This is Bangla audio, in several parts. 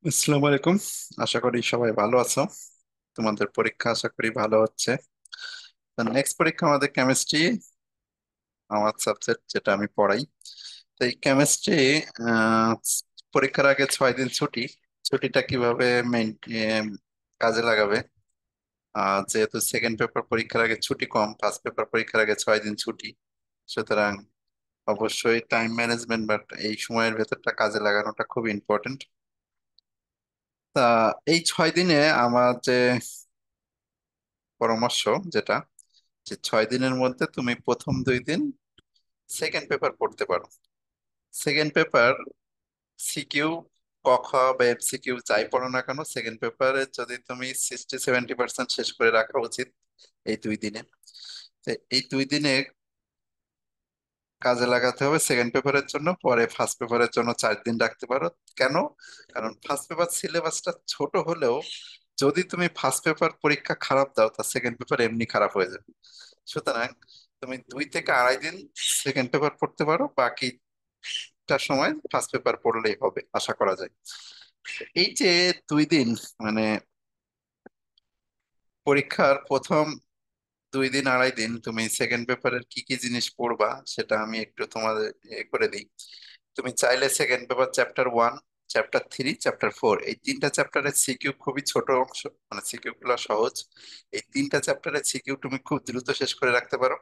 আসসালামু আলাইকুম। আশা করি সবাই ভালো আছো। তোমাদের পরীক্ষা আশা করি ভালো হচ্ছে। নেক্সট পরীক্ষা আমাদের কেমিস্ট্রি, আমার সাবজেক্ট যেটা আমি পড়াই। তো এই কেমিস্ট্রি পরীক্ষার আগে 6 দিন ছুটি। ছুটিটা কিভাবে কাজে লাগাবে? যেহেতু সেকেন্ড পেপার পরীক্ষার আগে ছুটি কম, ফার্স্ট পেপার পরীক্ষার আগে 6 দিন ছুটি, সুতরাং অবশ্যই টাইম ম্যানেজমেন্ট বাট এই সময়ের ভেতরটা কাজে লাগানোটা খুব ইম্পর্টেন্ট। তা এই 6 দিনে আমার যে পরামর্শ, যেটা যে 6 দিনের মধ্যে তুমি প্রথম 2 দিন সেকেন্ড পেপার পড়তে পারো। সেকেন্ড পেপার সিকিউ, ক খ বা এমসিকিউ যাই পড়ো না কেন, সেকেন্ড পেপারে যদি তুমি 60-70% শেষ করে রাখা উচিত এই 2 দিনে। তো এই 2 দিনে কাজে লাগাতে হবে সেকেন্ড পেপারের জন্য, পরে ফার্স্ট পেপারের জন্য 4 দিন রাখতে পারো। কেন? কারণ ফার্স্ট পেপার সিলেবাসটা ছোট হলেও যদি তুমি ফার্স্ট পেপার পরীক্ষা খারাপ দাও তা সেকেন্ড পেপার এমনি খারাপ হয়ে যাবে। সুতরাং তুমি 2 থেকে আড়াই দিন সেকেন্ড পেপার পড়তে পারো, বাকিটা সময় ফার্স্ট পেপার পড়লেই হবে আশা করা যায়। এই যে 2 দিন, মানে পরীক্ষার প্রথম 2 দিন আড়াই দিন তুমি সেকেন্ড পেপারের কি কি জিনিস পড়বা সেটা আমি একটু তোমাদের করে দিই। তুমি চাইলে second paper chapter 1, chapter 3, chapter 4 এই 3টা চ্যাপ্টারের সিকিউ খুবই ছোট অংশ, মানে সিকিউ গুলো সহজ। এই 3টা চ্যাপ্টারের সিকিউ তুমি খুব দ্রুত শেষ করে রাখতে পারো।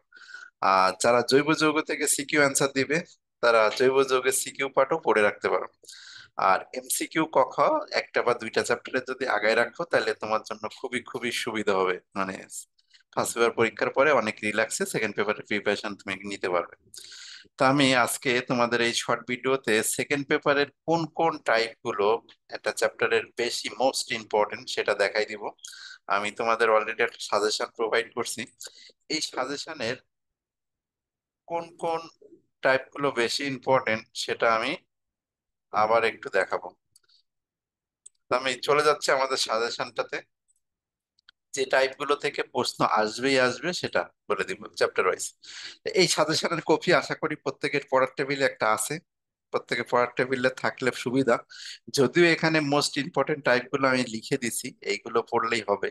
আর যারা জৈব যৌগ থেকে সিকিউ অ্যান্সার দিবে তারা জৈব যৌগের সিকিউ পার্টও পড়ে রাখতে পারো। আর এমসিকিউ ক খ একটা বা 2টা চ্যাপ্টারে যদি আগায় রাখো তাহলে তোমার জন্য খুবই খুবই সুবিধা হবে। মানে ফার্স্ট পেপার পরীক্ষার পরে অনেক রিল্যাক্সে সেকেন্ড পেপারের প্রিপারেশন তুমি নিতে পারবে। তো আমি আজকে তোমাদের এই শর্ট ভিডিওতে সেকেন্ড পেপারের কোন কোন টাইপ গুলো একটা চ্যাপ্টারের বেশি মোস্ট ইম্পর্টেন্ট সেটা দেখাই দিব। আমি তোমাদের অলরেডি একটা সাজেশন প্রোভাইড করছি। এই সাজেশনের কোন কোন টাইপ গুলো বেশি ইম্পর্টেন্ট সেটা আমি আবার একটু দেখাবো। তো আমি চলে যাচ্ছি আমাদের সাজেশনটাতে। যে টাইপ গুলো থেকে প্রশ্ন আসবেই আসবে সেটা বলে দিব চ্যাপ্টার ওয়াইজ। এই সাজেশনের কপি আশা করি প্রত্যেকের পড়ার টেবিলে একটা আছে। প্রত্যেকের পড়ার টেবিলে থাকলে সুবিধা। যদিও এখানে মোস্ট ইম্পর্টেন্ট টাইপ গুলো আমি লিখে দিছি, এইগুলো পড়লেই হবে।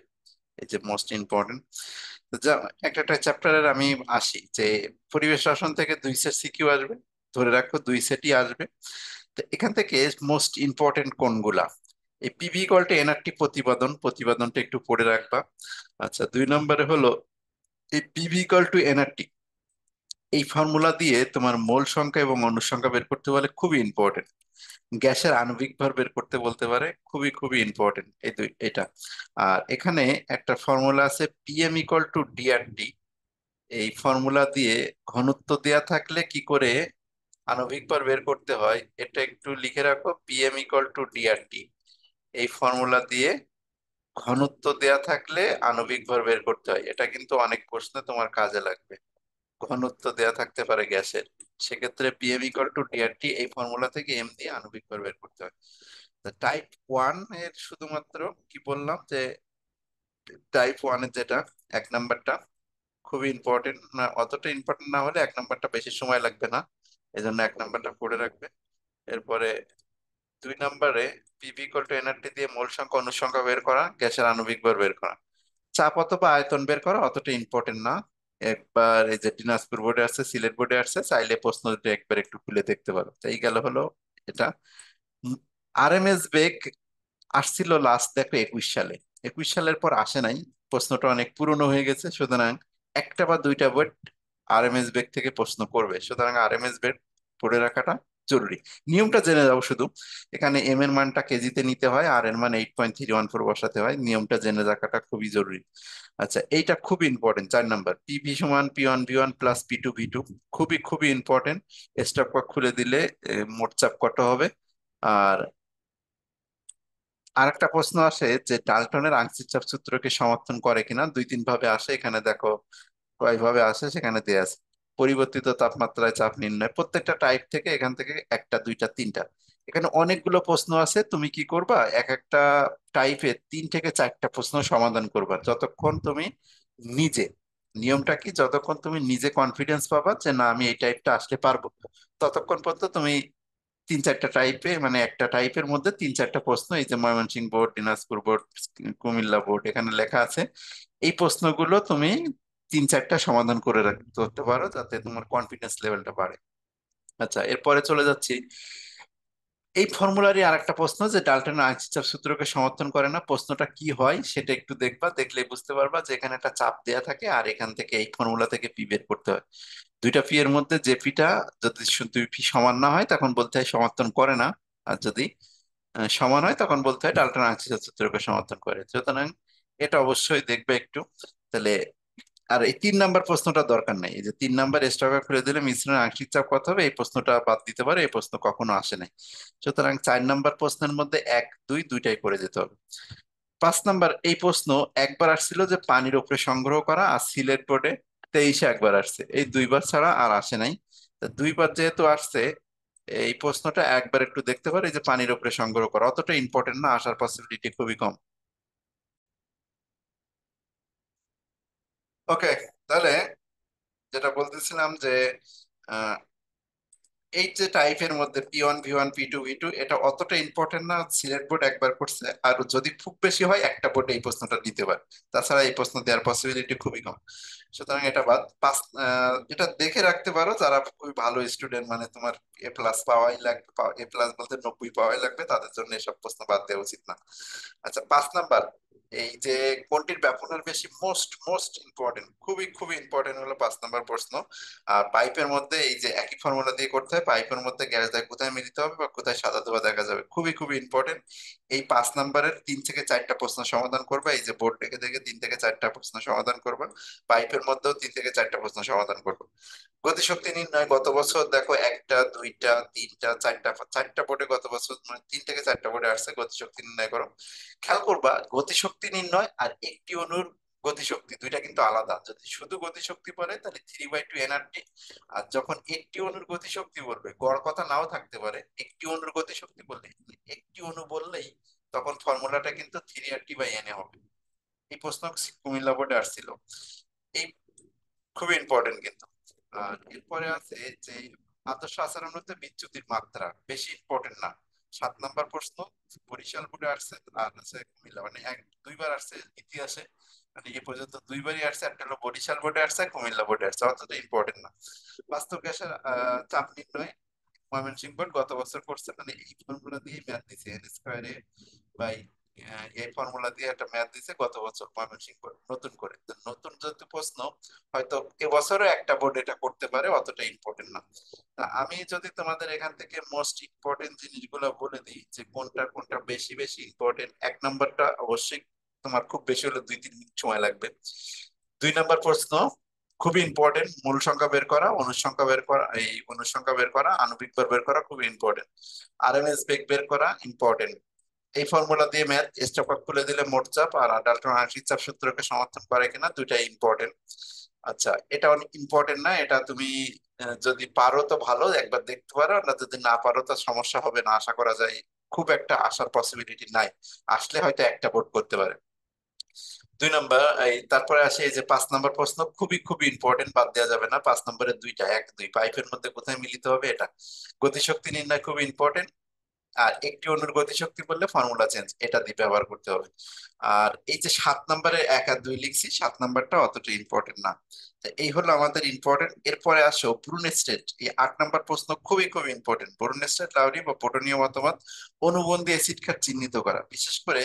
এই যে মোস্ট ইম্পর্টেন্ট, যা একটা একটা চ্যাপ্টারের আমি আসি যে পরিবেশ রসায়ন থেকে 2 সেট সিকিউ আসবে, ধরে রাখো 2 সেটই আসবে। তো এখান থেকে মোস্ট ইম্পর্টেন্ট কোনগুলা? এই পিভি ইকুয়াল টু এনআরটি প্রতিপাদন, প্রতিপাদনটা একটু পড়ে রাখবা। আচ্ছা, 2 নম্বরে হলো এই পিভি ইকুয়াল টু এনআরটি, এই ফর্মুলা দিয়ে তোমার মোল সংখ্যা এবং অণু সংখ্যা বের করতে বলে, খুবই ইম্পর্টেন্ট। গ্যাসের আণবিক ভর বের করতে বলতে পারে, খুবই খুবই ইম্পর্টেন্ট এটা। আর এখানে একটা ফর্মুলা আছে পিএম ইকুয়াল টু ডিআরটি, এই ফর্মুলা দিয়ে ঘনত্ব দেয়া থাকলে কি করে আণবিক ভর বের করতে হয় এটা একটু লিখে রাখো। পিএম ইকুয়াল টু ডিআরটি, এই ফর্মুলা দিয়ে ঘনত্ব দেয়া থাকলে আণবিক ভর বের করতে হয়। এটা কিন্তু অনেক প্রশ্নে তোমার কাজে লাগবে। ঘনত্ব দেয়া থাকতে পারে গ্যাসের, সেক্ষেত্রে পিএম ইকুয়াল টু ডিআরটি এই ফর্মুলা থেকে এম দিয়ে আণবিক ভর বের করতে হয়। টাইপ 1 এর শুধুমাত্র কি বললাম যে টাইপ 1 এর যেটা 1 নাম্বারটা খুবই ইম্পর্টেন্ট না, অতটা ইম্পর্টেন্ট না হলে 1 নাম্বারটা বেশি সময় লাগবে না, এই জন্য 1 নাম্বারটা পড়ে রাখবে। এরপরে 2 নম্বরে পিভি ইকুয়াল টু এনআরটি দিয়ে মোল সংখ্যা অণু সংখ্যা বের করা, গ্যাসের আণবিক ভর বের করা। চাপ অথবা আয়তন বের করা অতটা ইম্পর্টেন্ট না। একবার এই যে দিনাজপুর বোর্ডে আসছে, সিলেট বোর্ডে আসছে, চাইলে প্রশ্ন দুটো একবার একটু খুলে দেখতে পারো। তো এই গেল হলো এটা। আরএমএস বেগ আসছিল লাস্ট দেখো 21 সালে, 21 সালের পর আসে নাই। প্রশ্নটা অনেক পুরনো হয়ে গেছে, সুতরাং একটা বা 2টা বোর্ড আরএমএস বেগ থেকে প্রশ্ন করবে, সুতরাং আরএমএস বেগ পড়ে রাখাটা জরুরি। নিয়মটা জেনে যাও শুধু। এখানে এম এর মানটা কেজিতে নিতে হয়, আর এর মান 8.314 বসাতে হয়, নিয়মটা জেনে রাখাটা খুবই জরুরি। আচ্ছা, এইটা খুব ইম্পর্টেন্ট। 4 নম্বর পিভি সমান পি1 ভি1 প্লাস পি2 ভি2, খুবই খুবই ইম্পর্টেন্ট। স্টপ কোয়াক খুলে দিলে মোট চাপ কত হবে। আর আরেকটা প্রশ্ন আসে যে ডাল্টনের আংশিক চাপ সূত্রকে সমর্থন করে কিনা, 2-3 ভাবে আসে, এখানে দেখো কয়ভাবে আসে সেখানে দেয়া আছে। পরিবর্তিত তাপমাত্রায় চাপ নির্ণয়, প্রত্যেকটা টাইপ থেকে এখান থেকে একটা, দুইটা, তিনটা, এখানে অনেকগুলো প্রশ্ন আছে। তুমি কি করবা, এক একটা টাইপে 3 থেকে 4টা প্রশ্ন সমাধান করবা যতক্ষণ তুমি নিজে, নিয়মটা কি, যতক্ষণ তুমি নিজে কনফিডেন্স পাবা যে না আমি এই টাইপটা আসতে পারবো, ততক্ষণ পর্যন্ত তুমি তিন চারটা টাইপে, মানে একটা টাইপের মধ্যে তিন চারটা প্রশ্ন, এই যে Mymensingh board, Dinajpur board, Comilla board এখানে লেখা আছে। এই প্রশ্নগুলো তুমি তিন চারটা সমাধান করে রাখতে পারো, যাতে তোমার কনফিডেন্স লেভেলটা বাড়ে। আচ্ছা, এরপরে চলে যাচ্ছি। এই ফর্মুলারই আর একটা প্রশ্ন, যে ডাল্টনের আইনস্টাইন চাপ সূত্রকে সমর্থন করে না, প্রশ্নটা কি হয় সেটা একটু দেখবা, দেখলেই বুঝতে পারবা যে এখানে একটা চাপ দেয়া থাকে আর এখান থেকে এই ফর্মুলা থেকে পি বের করতে হয়। দুইটা পি এর মধ্যে যে পিটা যদি দুই পি সমান না হয় তখন বলতে হয় সমর্থন করে না, আর যদি সমান হয় তখন বলতে হয় ডাল্টন আইনস্টাইন সূত্রকে সমর্থন করে। সুতরাং এটা অবশ্যই দেখবে একটু। তাহলে আর এই 3 নাম্বার প্রশ্নটা দরকার নাই, এই যে 3 নাম্বার স্ট্রোক খুলে দিলে মিশ্রণের আংশিক চাপ কত হবে, এই প্রশ্নটা বাদ দিতে পারে, এই প্রশ্ন কখনো আসে নাই। সুতরাং 4 নাম্বার প্রশ্নের মধ্যে 1 2 দুইটাই করে যেতে হবে। 5 নাম্বার এই প্রশ্ন একবার আসছিল, যে পানির উপরে সংগ্রহ করা, আর সিলেট বোর্ডে 23-এ একবার আসছে, এই দুইবার ছাড়া আর আসে নাই। তা দুইবার যেহেতু আসছে, এই প্রশ্নটা একবার একটু দেখতে পারে, এই যে পানির উপরে সংগ্রহ করা অতটা ইম্পর্টেন্ট না, আসার পসিবিলিটি খুবই কম। ওকে, তাহলে যেটা বলতেছিলাম যে এই যে টাইপের মধ্যে P1 V1 P2 V2 এটা অতটা ইম্পর্টেন্ট না, সিলেট বোর্ড একবার করছে, আর যদি খুব বেশি হয় একটা বোর্ডে এই প্রশ্নটা দিতে পারে, তাছাড়া এই প্রশ্ন দেওয়ার পসিবিলিটি খুবই কম। সুতরাং এটা বাদ। এটা দেখে রাখতে পারো, যারা খুবই ভালো স্টুডেন্ট, মানে তোমার A+ পাওয়াই লাগবে, A+ বলতে 90 পাওয়াই লাগবে, তাদের জন্য এসব প্রশ্ন বাদ দেওয়া উচিত না। আচ্ছা, 5 নাম্বার, এই যে কোনটির ব্যাপনের বেশি, মোস্ট মোস্ট ইম্পর্টেন্ট, খুবই খুবই ইম্পর্টেন্ট হলো 5 নাম্বার প্রশ্ন। আর পাইপের মধ্যে এই যে একই ফর্মুলা দিয়ে করতে হয়, পাইপের মধ্যে গ্যাস দেয় কোথায় মিলিত হবে বা কোথায় সাদা ধোঁয়া দেখা যাবে, খুবই খুবই ইম্পর্টেন্ট। এই 5 নাম্বারের 3 থেকে 4টা প্রশ্ন সমাধান করবে, এই যে বোর্ড দেখে দেখে 3 থেকে 4টা প্রশ্ন সমাধান করবে। পাইপের মধ্যেও 3 থেকে 4টা প্রশ্ন সমাধান করবে। গতিশক্তি নির্ণয় গত বছর দেখো একটা দুইটা তিনটা চারটা, 4টা বোর্ডে গত বছর, মানে 3 থেকে 4টা বোর্ডে আসছে গতিশক্তি নির্ণয় করো। খেয়াল করবা, গতিশক্তি নির্ণয় আর একটি অণুর গতিশক্তি দুইটা কিন্তু আলাদা। যদি শুধু গতিশক্তি বলে তাহলে 3/2 nRT, আর যখন একটি অণুর গতিশক্তি বলবে, গড় কথা নাও থাকতে পারে, একটি অণুর গতিশক্তি বললে, একটি অণু বললেই তখন ফর্মুলাটা কিন্তু 3RT/Na হবে। এই প্রশ্ন কুমিল্লা বোর্ডে আসছিল। এই খুবই ইম্পর্টেন্ট কিন্তু। আর এরপরে আছে যে আদর্শ আচরণ হতে বিচ্যুতির মাত্রা, বেশি ইম্পর্টেন্ট না। 7 নাম্বার প্রশ্ন বরিশাল বোর্ডে আসছে, আর আছে কুমিল্লা, মানে দুইবার আসছে ইতিহাসে, মানে এ পর্যন্ত দুইবারই আসছে, একটা হলো বরিশাল বোর্ডে আসছে, কুমিল্লা বোর্ডে আসছে, অতটা ইম্পর্টেন্ট না। বাস্তব গ্যাসের চাপ নির্ণয় ময়মনসিংহ বোর্ড গত বছর করছে, মানে এই ফর্মুলা দিয়ে ম্যাথ দিছে, N² বাই, এই ফর্মুলা দিয়ে একটা ম্যাথ দিছে গত বছর ময়মনসিংহ বোর্ড নতুন করে। তো নতুন যেহেতু প্রশ্ন, হয়তো এবছরও একটা বোর্ড এটা করতে পারে, অতটা ইম্পর্টেন্ট না। তা আমি যদি তোমাদের এখান থেকে মোস্ট ইম্পর্টেন্ট জিনিসগুলো বলে দিই, যে কোনটা কোনটা বেশি বেশি ইম্পর্টেন্ট। 1 নাম্বারটা অবশ্যই তোমার খুব বেশি হলে 2-3 মিনিট সময় লাগবে। 2 নাম্বার প্রশ্ন খুবই ইম্পর্টেন্ট, মূল সংখ্যা বের করা, অনুসংখ্যা বের করা, এই অনুসংখ্যা বের করা, আণবিক ভর বের করা খুবই ইম্পর্টেন্ট। আরএমএস বেগ বের করা ইম্পর্টেন্ট। এই ফর্মুলা দিয়ে ম্যাথ স্টপ খুলে দিলে মোট চাপ আর ডাল্টন আংশিক চাপ সূত্রকে সমর্থন করে কিনা, দুইটাই ইম্পর্টেন্ট। আচ্ছা, এটা অনেক ইম্পর্টেন্ট না, এটা তুমি যদি পারো তো ভালো, একবার দেখতে পারো, না যদি না পারো তো সমস্যা হবে না, আশা করা যায়। খুব একটা আসার পসিবিলিটি নাই, আসলে হয়তো একটা বোর্ড করতে পারে। 2 নাম্বার, এই তারপরে আসে এই যে 5 নাম্বার প্রশ্ন, খুবই খুবই ইম্পর্টেন্ট, বাদ দেওয়া যাবে না। 5 নাম্বারের দুইটা, 1 2 পাইপের মধ্যে কোথায় মিলিত হবে এটা। গতিশক্তি নির্ণয় খুবই ইম্পর্টেন্ট, আর একটি অণুর গতিশক্তি বললে ফর্মুলা চেঞ্জ, এটা দিয়ে ব্যবহার করতে হবে। আর এই যে 7 নাম্বারে 1 আর 2 লিখছি, 7 নাম্বারটা অতটা ইম্পর্টেন্ট না। তো এই হলো আমাদের ইম্পর্টেন্ট। এরপরে আসো ব্রুনেস্টেড, এই 8 নাম্বার প্রশ্ন খুবই খুবই ইম্পর্টেন্ট। ব্রুনেস্টেড লাউরি বা পোটোনীয় মতবাদ, অনুবন্ধী অ্যাসিড খাত চিহ্নিত করা, বিশেষ করে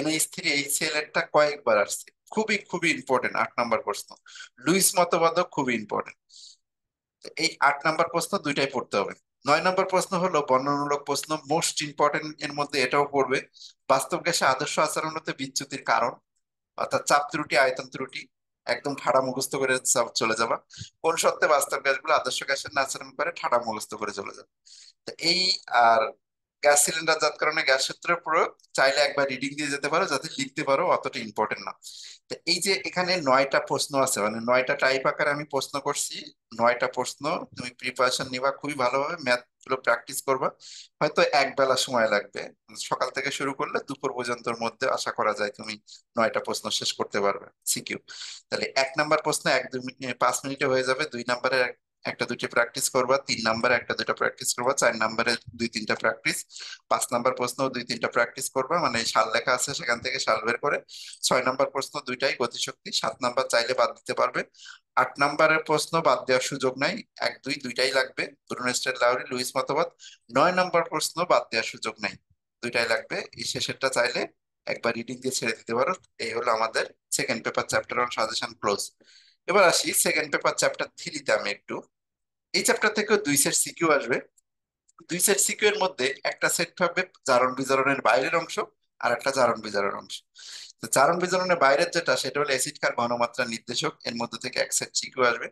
NH3HCl এরটা কয়েকবার আসছে, খুবই খুবই ইম্পর্টেন্ট 8 নাম্বার প্রশ্ন। লুইস মতবাদও খুবই ইম্পর্টেন্ট। এই 8 নাম্বার প্রশ্ন দুইটাই পড়তে হবে। 9 নাম্বার প্রশ্ন হলো বর্ণনামূলক প্রশ্ন, মোস্ট ইম্পর্টেন্ট এর মধ্যে এটাও পড়বে। বাস্তব গ্যাসে আদর্শ আচরণ হতে বিচ্যুতির কারণ, অর্থাৎ চাপ ত্রুটি, আয়তন ত্রুটি, একদম ঠাড়া মুখস্থ করে চলে যাবা। কোন সত্ত্বে বাস্তব গ্যাসগুলো আদর্শ গ্যাসের ন্যায় আচরণ করে, ঠাড়া মুখস্থ করে চলে যাবে। তো এই আর গ্যাস সিলিন্ডার জাতকরণে গ্যাস সূত্রের প্রয়োগ, চাইলে একবার রিডিং দিয়ে যেতে পারো, যাতে লিখতে পারো, অতটা ইম্পর্টেন্ট না। তো এই যে এখানে 9টা প্রশ্ন আছে, মানে 9টা টাইপ আকারে আমি প্রশ্ন করছি। 9টা প্রশ্ন, তুমি প্রিপারেশন নিবা খুবই ভালোভাবে, ম্যাথ গুলো প্র্যাকটিস করবা। হয়তো এক বেলা সময় লাগবে, সকাল থেকে শুরু করলে দুপুর পর্যন্তর মধ্যে আশা করা যায় তুমি 9টা প্রশ্ন শেষ করতে পারবে সিকিউ। তাহলে 1 নাম্বার প্রশ্ন 1 2 মিনিট 5 মিনিটে হয়ে যাবে। 2 নাম্বারের একটা দুইটা প্র্যাকটিস করবা, 3 নাম্বারে একটা দুইটা প্র্যাকটিস করবা, 4 নাম্বারে 2-3টা প্র্যাকটিস, 5 নাম্বার প্রশ্ন 2-3টা প্র্যাকটিস করবা, মানে সাল লেখা আছে সেখান থেকে সাল বের করে। 6 নাম্বার প্রশ্ন দুইটাই গতিশক্তি, 7 নাম্বার চাইলে বাদ দিতে পারবে। 8 নাম্বারের প্রশ্ন বাদ দেওয়ার সুযোগ নাই, 1 2 দুইটাই লাগবে, ব্রুনেস্টেড লাউরি লুইস মতবাদ। 9 নাম্বার প্রশ্ন বাদ দেওয়ার সুযোগ নাই, দুইটাই লাগবে, এই শেষেরটা চাইলে একবার রিডিং দিয়ে ছেড়ে দিতে পারো। এই হলো আমাদের second paper chapter on suggestion close. এবার আসি সেকেন্ড পেপার চ্যাপ্টার 3-তে। আমি একটু এই চ্যাপ্টার থেকেও 2 সেট সিকিউ আসবে। 2 সেট সিকিউ এর মধ্যে একটা সেট থাকবে জারণ বিজারণের বাইরের অংশ, আর একটা জারণ বিজারণ অংশ। তো জারণ বিজারণের বাইরের যেটা সেটা হলো অ্যাসিড ক্ষার ঘনমাত্রা নির্দেশক, এর মধ্যে থেকে এক সেট সিকিউ আসবে।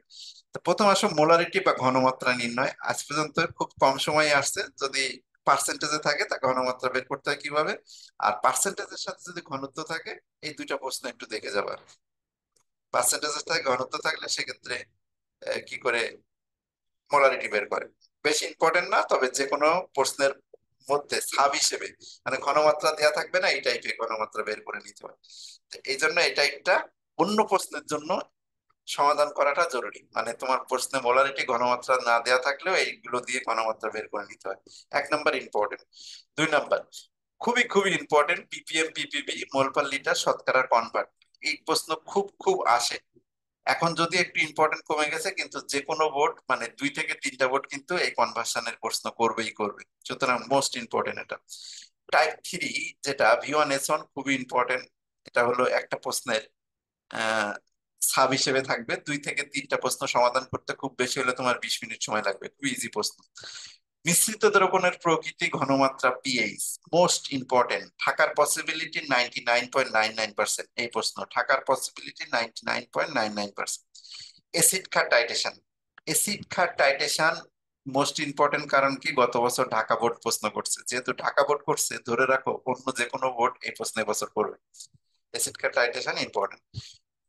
তো প্রথম আসো মোলারিটি বা ঘনমাত্রা নির্ণয়। আজ পর্যন্ত খুব কম সময় আসছে, যদি পার্সেন্টেজে থাকে তা ঘনমাত্রা বের করতে হয় কিভাবে, আর পার্সেন্টেজের সাথে যদি ঘনত্ব থাকে, এই দুইটা প্রশ্ন একটু দেখে যাবা। পার্সেন্টেজের সাথে ঘনত্ব থাকলে সেক্ষেত্রে কি করে মোলারিটি বের করে, বেশি ইম্পর্টেন্ট না, তবে যে কোনো প্রশ্নের মধ্যে সাব হিসেবে, মানে ঘনমাত্রা দেওয়া থাকবে না, এই টাইপের ঘনমাত্রা বের করে নিতে হয়। তো এই জন্য এটা একটা অন্য প্রশ্নের জন্য সমাধান করাটা জরুরি, মানে তোমার প্রশ্নে মোলারিটি ঘনমাত্রা না দেওয়া থাকলেও এইগুলো দিয়ে ঘনমাত্রা বের করে নিতে হয়। 1 নাম্বার ইম্পর্টেন্ট। 2 নাম্বার খুবই খুবই ইম্পর্টেন্ট, পিপিএম পিপিবি মোল পার লিটার শতকরা কনভার্ট। এই প্রশ্ন খুব খুব আসে। এখন যদি একটু ইম্পর্টেন্ট কমে গেছে, কিন্তু যে কোনো বোর্ড, মানে 2 থেকে 3টা বোর্ড কিন্তু এই কনভার্সনের প্রশ্ন করবেই করবে, সুতরাং মোস্ট ইম্পর্টেন্ট এটা। টাইপ 3 যেটা V1S1 খুবই ইম্পর্টেন্ট। এটা হলো একটা প্রশ্নের সাব হিসেবে থাকবে, 2 থেকে 3টা প্রশ্ন সমাধান করতে খুব বেশি হলে তোমার 20 মিনিট সময় লাগবে, খুব ইজি প্রশ্ন। মিশ্রিত দ্রবণের প্রকৃতি ঘনমাত্রা পিএইচ মোস্ট ইম্পর্টেন্ট। থাকার পসিবিলিটি 99.99%, এই প্রশ্ন থাকার পসিবিলিটি 99.99%। এসিড ক্ষার টাইটেশন, এসিড ক্ষার টাইটেশন মোস্ট ইম্পর্টেন্ট, কারণ কি গত বছর ঢাকা বোর্ড প্রশ্ন করছে, যেহেতু ঢাকা বোর্ড করছে ধরে রাখো অন্য যে কোনো বোর্ড এই প্রশ্ন এবছর করবে। এসিড ক্ষার টাইটেশন ইম্পর্টেন্ট।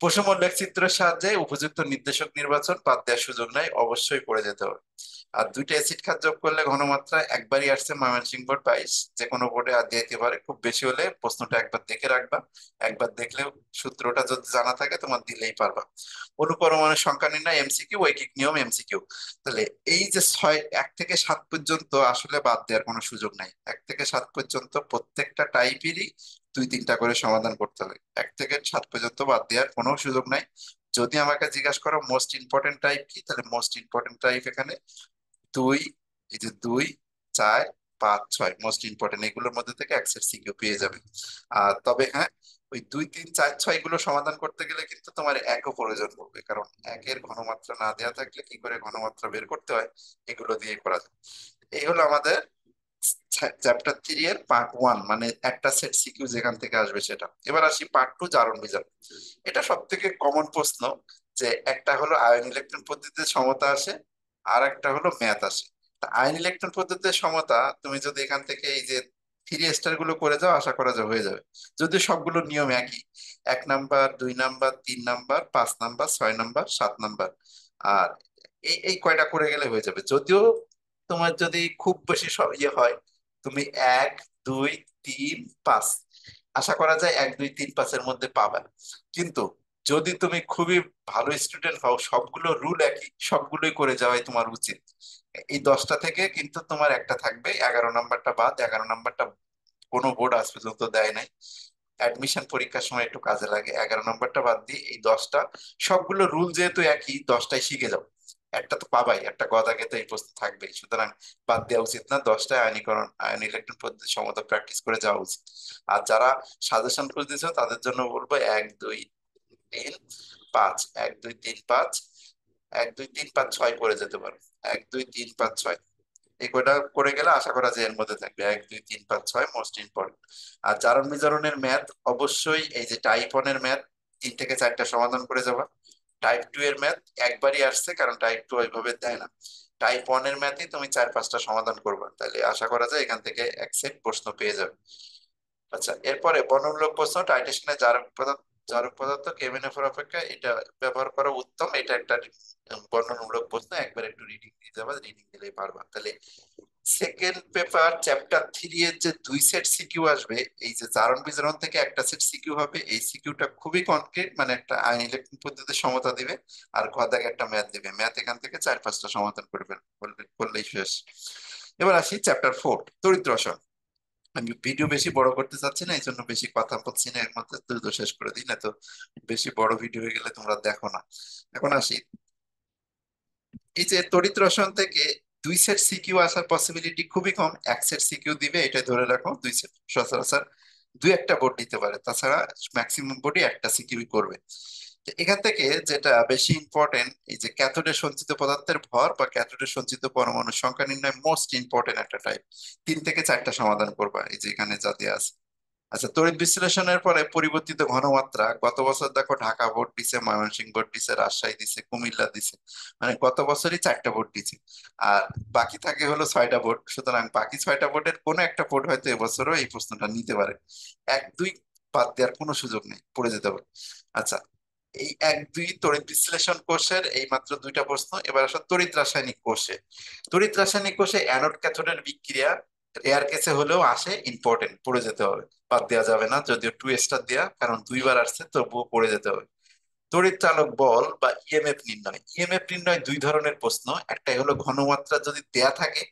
প্রশ্ন লেখচিত্রের সাহায্যে উপযুক্ত নির্দেশক নির্বাচন, বাদ দেওয়ার সুযোগ নাই, অবশ্যই পড়ে যেতে হবে। আর 2টা অ্যাসিড খাত যোগ করলে ঘনমাত্রা একবারই আসছে ময়মনসিংহ বোর্ড 22, যে কোনো বোর্ডে আর দিতে পারে, খুব বেশি হলে প্রশ্নটা একবার দেখে রাখবা, একবার দেখলেও সূত্রটা যদি জানা থাকে তোমার দিলেই পারবা। অনুপরমাণুর সংখ্যা নির্ণয় এমসিকিউ, ঐকিক নিয়ম এমসিকিউ। তাহলে এই যে 1 থেকে 7 পর্যন্ত আসলে বাদ দেওয়ার কোনো সুযোগ নাই, 1 থেকে 7 পর্যন্ত প্রত্যেকটা টাইপেরই 2-3টা করে সমাধান করতে হবে, 1 থেকে 7 পর্যন্ত বাদ দেওয়ার কোনো সুযোগ নাই। যদি আমাকে জিজ্ঞাসা করো মোস্ট ইম্পর্টেন্ট টাইপ কি, তাহলে মোস্ট ইম্পর্টেন্ট টাইপ এখানে 2, এই যে 2 4 5 6 মোস্ট ইম্পর্টেন্ট, এগুলোর মধ্যে থেকে এক সেট সিকিউ পেয়ে যাবে। আর তবে হ্যাঁ, ওই 2 3 4 6 গুলো সমাধান করতে গেলে কিন্তু তোমার একও প্রয়োজন পড়বে, কারণ একের ঘনমাত্রা না দেওয়া থাকলে কি করে ঘনমাত্রা বের করতে হয়, এগুলো দিয়ে করা যায়। এই হলো আমাদের চ্যাপ্টার 3 এর পার্ট 1, মানে একটা সেট সিকিউ যেখান থেকে আসবে সেটা। এবার আসি পার্ট 2, জারণ বিজারণ। এটা সব থেকে কমন প্রশ্ন, যে একটা হলো আয়ন ইলেকট্রন পদ্ধতিতে সমতা আসে, আর একটা হলো ম্যাথ আসে। তা আয়ন ইলেকট্রন পদ্ধতিতে সমতা তুমি যদি এখান থেকে এই যে 3 স্টার গুলো করে যাও, আশা করা যায় হয়ে যাবে, যদি সবগুলো নিয়ম একই, 1 number 2 number 3 number 5 number 6 number 7 number, আর এই এই কয়টা করে গেলে হয়ে যাবে। যদিও তোমার যদি খুব বেশি ইয়ে হয়, তুমি 1 2 3 5, আশা করা যায় 1 2 3 5-এর মধ্যে পাবে। কিন্তু যদি তুমি খুবই ভালো স্টুডেন্ট হও, সবগুলো রুল একই, সবগুলোই করে যাওয়াই তোমার উচিত। এই 10টা থেকে কিন্তু তোমার একটা থাকবে, 11 নাম্বারটা বাদ। 11 নাম্বারটা কোনো বোর্ড আজ পর্যন্ত দেয় নাই, অ্যাডমিশন পরীক্ষার সময় একটু কাজে লাগে। 11 নাম্বারটা বাদ দিয়ে এই 10টা, সবগুলো রুল যেহেতু একই, 10টাই শিখে যাও, একটা তো পাবাই, একটা গদাকে তো এই প্রশ্ন থাকবেই, সুতরাং বাদ দেওয়া উচিত না। 10টায় আয়নীকরণ আয়ন ইলেকট্রন পদ্ধতি সমতা প্র্যাকটিস করে যাওয়া উচিত। আর যারা সাজেশন খুঁজতেছো তাদের জন্য বলবো 1 2 3 5, 1 2 3 5, 1 2 3 5 6 করে যেতে পারো। 1 2 3 5 6 এই কয়টা করে গেলে আশা করা যায় এর মধ্যে থাকবে। 1 2 3 5 6 মোস্ট ইম্পর্টেন্ট। আর জারণ বিজারণের ম্যাথ অবশ্যই এই যে টাইপ 1 এর ম্যাথ 3 থেকে 4টা সমাধান করে যাবা। টাইপ 2 এর ম্যাথ একবারই আসছে, কারণ টাইপ 2 ওইভাবে দেয় না। টাইপ 1 এর ম্যাথই তুমি 4 5টা সমাধান করবা, তাহলে আশা করা যায় এখান থেকে এক সেট প্রশ্ন পেয়ে যাবে। আচ্ছা, এরপরে বর্ণমূলক প্রশ্ন, টাইটেশনে জারক পদার্থ কেমিনোফোর অপেক্ষা এটা ব্যবহার করা উত্তম, এটা একটা বর্ণনামূলক প্রশ্ন, একবার একটু রিডিং দিয়ে যাবা, রিডিং দিলেই পারবা। তাহলে সেকেন্ড পেপার চ্যাপ্টার 3 এর যে 2 সেট সিকিউ আসবে, এই যে জারণ বিজারণ থেকে একটা সেট সিকিউ হবে, এই সিকিউটা খুবই কনক্রিট, মানে একটা আইন ইলেকট্রন পদ্ধতিতে সমতা দিবে আর ঘ দাগে একটা ম্যাথ দিবে, ম্যাথ এখান থেকে 4-5টা সমাধান করবেন, করলেই শেষ। এবার আসি চ্যাপ্টার 4, তড়িৎ রসায়ন। আমি ভিডিও বেশি বড় করতে চাচ্ছি না, এই জন্য বেশি কথা বলছি না, এর মধ্যে দ্রুত শেষ করে দিই, না তো বেশি বড় ভিডিও হয়ে গেলে তোমরা দেখো না। এখন আসি, এই যে তড়িৎ রসায়ন থেকে 2 সেট সিকিউ আসার পসিবিলিটি খুবই কম, এক সেট সিকিউ দিবে এটা ধরে রাখো, 2 সেট সচরাচর দুই একটা বোর্ড দিতে পারে, তাছাড়া ম্যাক্সিমাম বোর্ডই একটা সিকিউ করবে। তো এখান থেকে যেটা বেশি ইম্পর্টেন্ট, এই যে ক্যাথোডে সঞ্চিত পদার্থের ভর বা ক্যাথোডে সঞ্চিত পরমাণুর সংখ্যা নির্ণয় মোস্ট ইম্পর্টেন্ট একটা টাইপ, 3 থেকে 4টা সমাধান করবা, এই যে এখানে যা দেয়া আছে। আচ্ছা, তড়িৎ বিশ্লেষণের পরে পরিবর্তিত ঘনমাত্রা, গত বছর দেখো ঢাকা বোর্ড দিছে, ময়মনসিংহ বোর্ড দিছে, রাজশাহী দিছে, কুমিল্লা দিছে, মানে গত বছরই 4টা বোর্ড দিছে। আর বাকি থাকে হলো 6টা বোর্ড, সুতরাং বাকি 6টা বোর্ডের কোনো একটা বোর্ড হয়তো এবছরও এই প্রশ্নটা নিতে পারে। 1-2 বাদ দেওয়ার কোনো সুযোগ নেই, পড়ে যেতে হবে। আচ্ছা, এই 1-2 তড়িৎ বিশ্লেষণ কোর্সের এই মাত্র 2টা প্রশ্ন। এবার আসো তড়িৎ রাসায়নিক কোর্সে। তড়িৎ রাসায়নিক কোর্সে অ্যানোড ক্যাথোডের বিক্রিয়া রেয়ার কেসে হলেও আসে, ইম্পর্টেন্ট, পড়ে যেতে হবে, বাদ দেওয়া যাবে না, যদিও 2 স্টার দেয়া, কারণ 2বার আসছে তবুও পড়ে যেতে হবে। তড়িৎ চালক বল বা ইএমএফ নির্ণয়। ইএমএফ নির্ণয় 2 ধরনের প্রশ্ন, একটাই হলো ঘনমাত্রা যদি দেয়া থাকে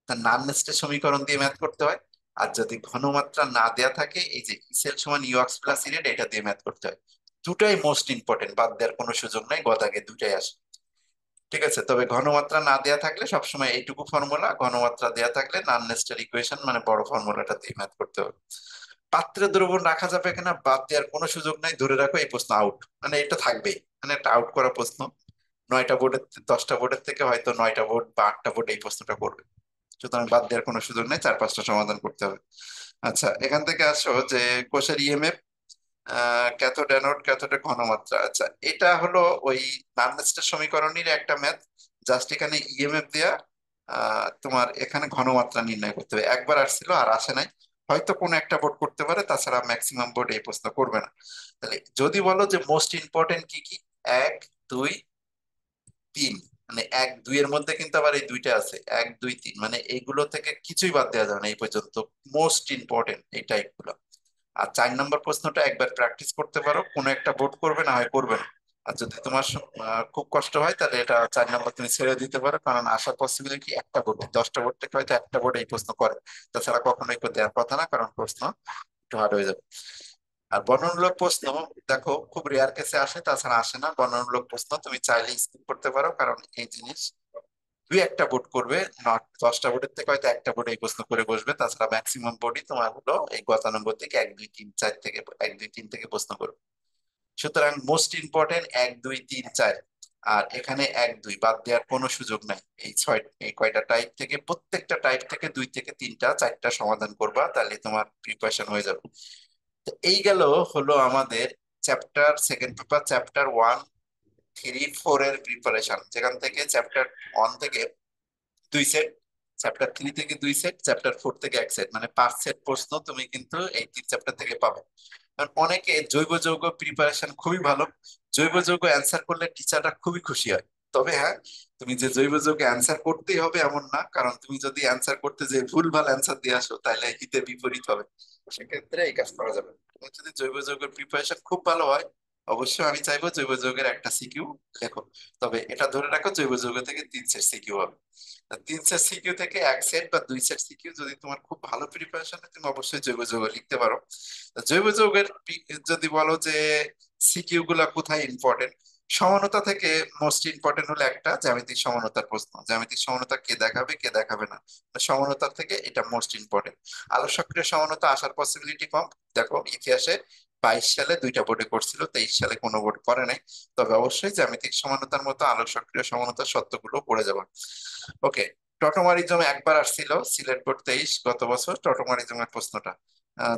তার নাননেস্টের সমীকরণ দিয়ে ম্যাথ করতে হয়, আর যদি ঘনমাত্রা না দেয়া থাকে, এই যে ইসেল সমান ইউএক্স প্লাস ইরেড, এটা দিয়ে ম্যাথ করতে হয়। দুটাই মোস্ট ইম্পর্টেন্ট, বাদ দেওয়ার কোনো সুযোগ নাই, গদাগে দুটাই আসে। ঠিক আছে, তবে ঘনমাত্রা না দেয়া থাকলে সবসময় এইটুকু ফর্মুলা, ঘনমাত্রা দেয়া থাকলে নান নেস্টার ইকুয়েশন মানে বড় ফর্মুলাটা দিয়ে ম্যাথ করতে হবে। পাত্রে দ্রবণ রাখা যাবে কিনা বাদ দেওয়ার কোনো সুযোগ নাই, ধরে রাখো এই প্রশ্ন আউট, মানে এটা থাকবেই, মানে একটা আউট করা প্রশ্ন। 9টা বোর্ডের 10টা বোর্ডের থেকে হয়তো 9টা বোর্ড বা 8টা বোর্ড এই প্রশ্নটা করবে, সুতরাং বাদ দেওয়ার কোনো সুযোগ নেই, 4-5টা সমাধান করতে হবে। আচ্ছা, এখান থেকে আসো যে কোষের ইএমএফ, ক্যাথোড অ্যানোড, ক্যাথোডের ঘনমাত্রা। আচ্ছা, এটা হলো ওই নার্নেস্টের সমীকরণের একটা ম্যাথ, জাস্ট এখানে ইএমএফ দেয়া, তোমার এখানে ঘনমাত্রা নির্ণয় করতে হবে, একবার আসছিল আর আসে নাই, হয়তো কোনো একটা বোর্ড করতে পারে, তাছাড়া ম্যাক্সিমাম বোর্ড এই প্রশ্ন করবে না। তাহলে যদি বলো যে মোস্ট ইম্পর্টেন্ট কি কি, 1-2-3, মানে 1-2 এর মধ্যে কিন্তু আবার এই দুইটা আছে, 1-2-3, মানে এইগুলো থেকে কিছুই বাদ দেওয়া যাবে না এই পর্যন্ত, মোস্ট ইম্পর্টেন্ট এই টাইপগুলো। আর 4 নম্বর প্রশ্নটা একবার প্র্যাকটিস করতে পারো, কোনো একটা বোর্ড করবে, না হয় করবে না। আর যদি তোমার খুব কষ্ট হয় তাহলে এটা 4 নম্বর তুমি ছেড়ে দিতে পারো, কারণ আসার পসিবিলিটি একটা বোর্ড, 10টা বোর্ড থেকে হয়তো একটা বোর্ড এই প্রশ্ন করে, তাছাড়া কখনোই কেউ দেওয়ার কথা না, কারণ প্রশ্ন একটু হার্ড হয়ে যাবে। আর বর্ণনামূলক প্রশ্ন দেখো খুব রেয়ার কেসে আসে, তাছাড়া আসে না। বর্ণনামূলক প্রশ্ন তুমি চাইলে স্কিপ করতে পারো, কারণ এই জিনিস 2-1টা বোর্ড করবে, নট 10টা বোর্ডের থেকে হয়তো একটা বোর্ডে এই প্রশ্ন করে বসবে, তাছাড়া ম্যাক্সিমাম বোর্ডই তোমার হলো এই গতানুগতিক থেকে 1-2-3-4 থেকে 1-2-3 থেকে প্রশ্ন করবে। সুতরাং মোস্ট ইম্পর্টেন্ট 1-2-3-4, আর এখানে 1-2 বাদ দেওয়ার কোনো সুযোগ নাই। এই কয়টা টাইপ থেকে প্রত্যেকটা টাইপ থেকে 2 থেকে 3টা 4টা সমাধান করবা, তাহলে তোমার প্রিপারেশন হয়ে যাবে। তো এই গেল হলো আমাদের সেকেন্ড পেপার চ্যাপ্টার 1, 3, 4 এর প্রিপারেশন, যেখান থেকে চ্যাপ্টার 1 থেকে 2 সেট, চ্যাপ্টার 3 থেকে 2 সেট, চ্যাপ্টার 4 থেকে 1 সেট, মানে 5 সেট প্রশ্ন তুমি কিন্তু এই 3 চ্যাপ্টার থেকে পাবে। কারণ অনেকে জৈব যৌগ প্রিপারেশন খুবই ভালো, জৈব যৌগ অ্যান্সার করলে টিচাররা খুবই খুশি হয়। তবে হ্যাঁ, তুমি যে জৈব যৌগে অ্যান্সার করতেই হবে এমন না, কারণ তুমি যদি অ্যান্সার করতে যে ভুল ভাল অ্যান্সার দিয়ে আসো তাহলে হিতে বিপরীত হবে, সেক্ষেত্রে এই কাজ করা যাবে না। তোমার যদি জৈব যৌগের প্রিপারেশন খুব ভালো হয়, অবশ্যই আমি চাইবো জৈব যৌগের একটা সিকিউ লেখো। তবে এটা ধরে রাখো জৈব যৌগ থেকে 3 সেট সিকিউ হবে। 3 সেট সিকিউ থেকে 1 সেট বা 2 সেট সিকিউ যদি তোমার খুব ভালো প্রিপারেশন হয়, তুমি অবশ্যই জৈব যৌগ লিখতে পারো। জৈব যৌগের যদি বলো যে সিকিউ গুলা কোথায় ইম্পর্টেন্ট, সমানতা থেকে মোস্ট ইম্পর্টেন্ট হলো একটা জ্যামিতিক সমানতার প্রশ্ন, জ্যামিতিক সমানতা কে দেখাবে কে দেখাবে না, সমানতার থেকে এটা মোস্ট ইম্পর্টেন্ট। আলোক সক্রিয় সমানতা আসার পসিবিলিটি কম, দেখো ইতিহাসে 22 সালে 2টা বোর্ডে করছিল, 23 সালে কোনো বোর্ড করে নাই। তবে অবশ্যই জ্যামিতিক সমানতার মতো আলোক সক্রিয় সমানতার সত্যগুলো পড়ে যাবে। ওকে, টটোমারিজম একবার আসছিল, সিলেট বোর্ড 23 গত বছর, টটোমারিজমের প্রশ্নটা।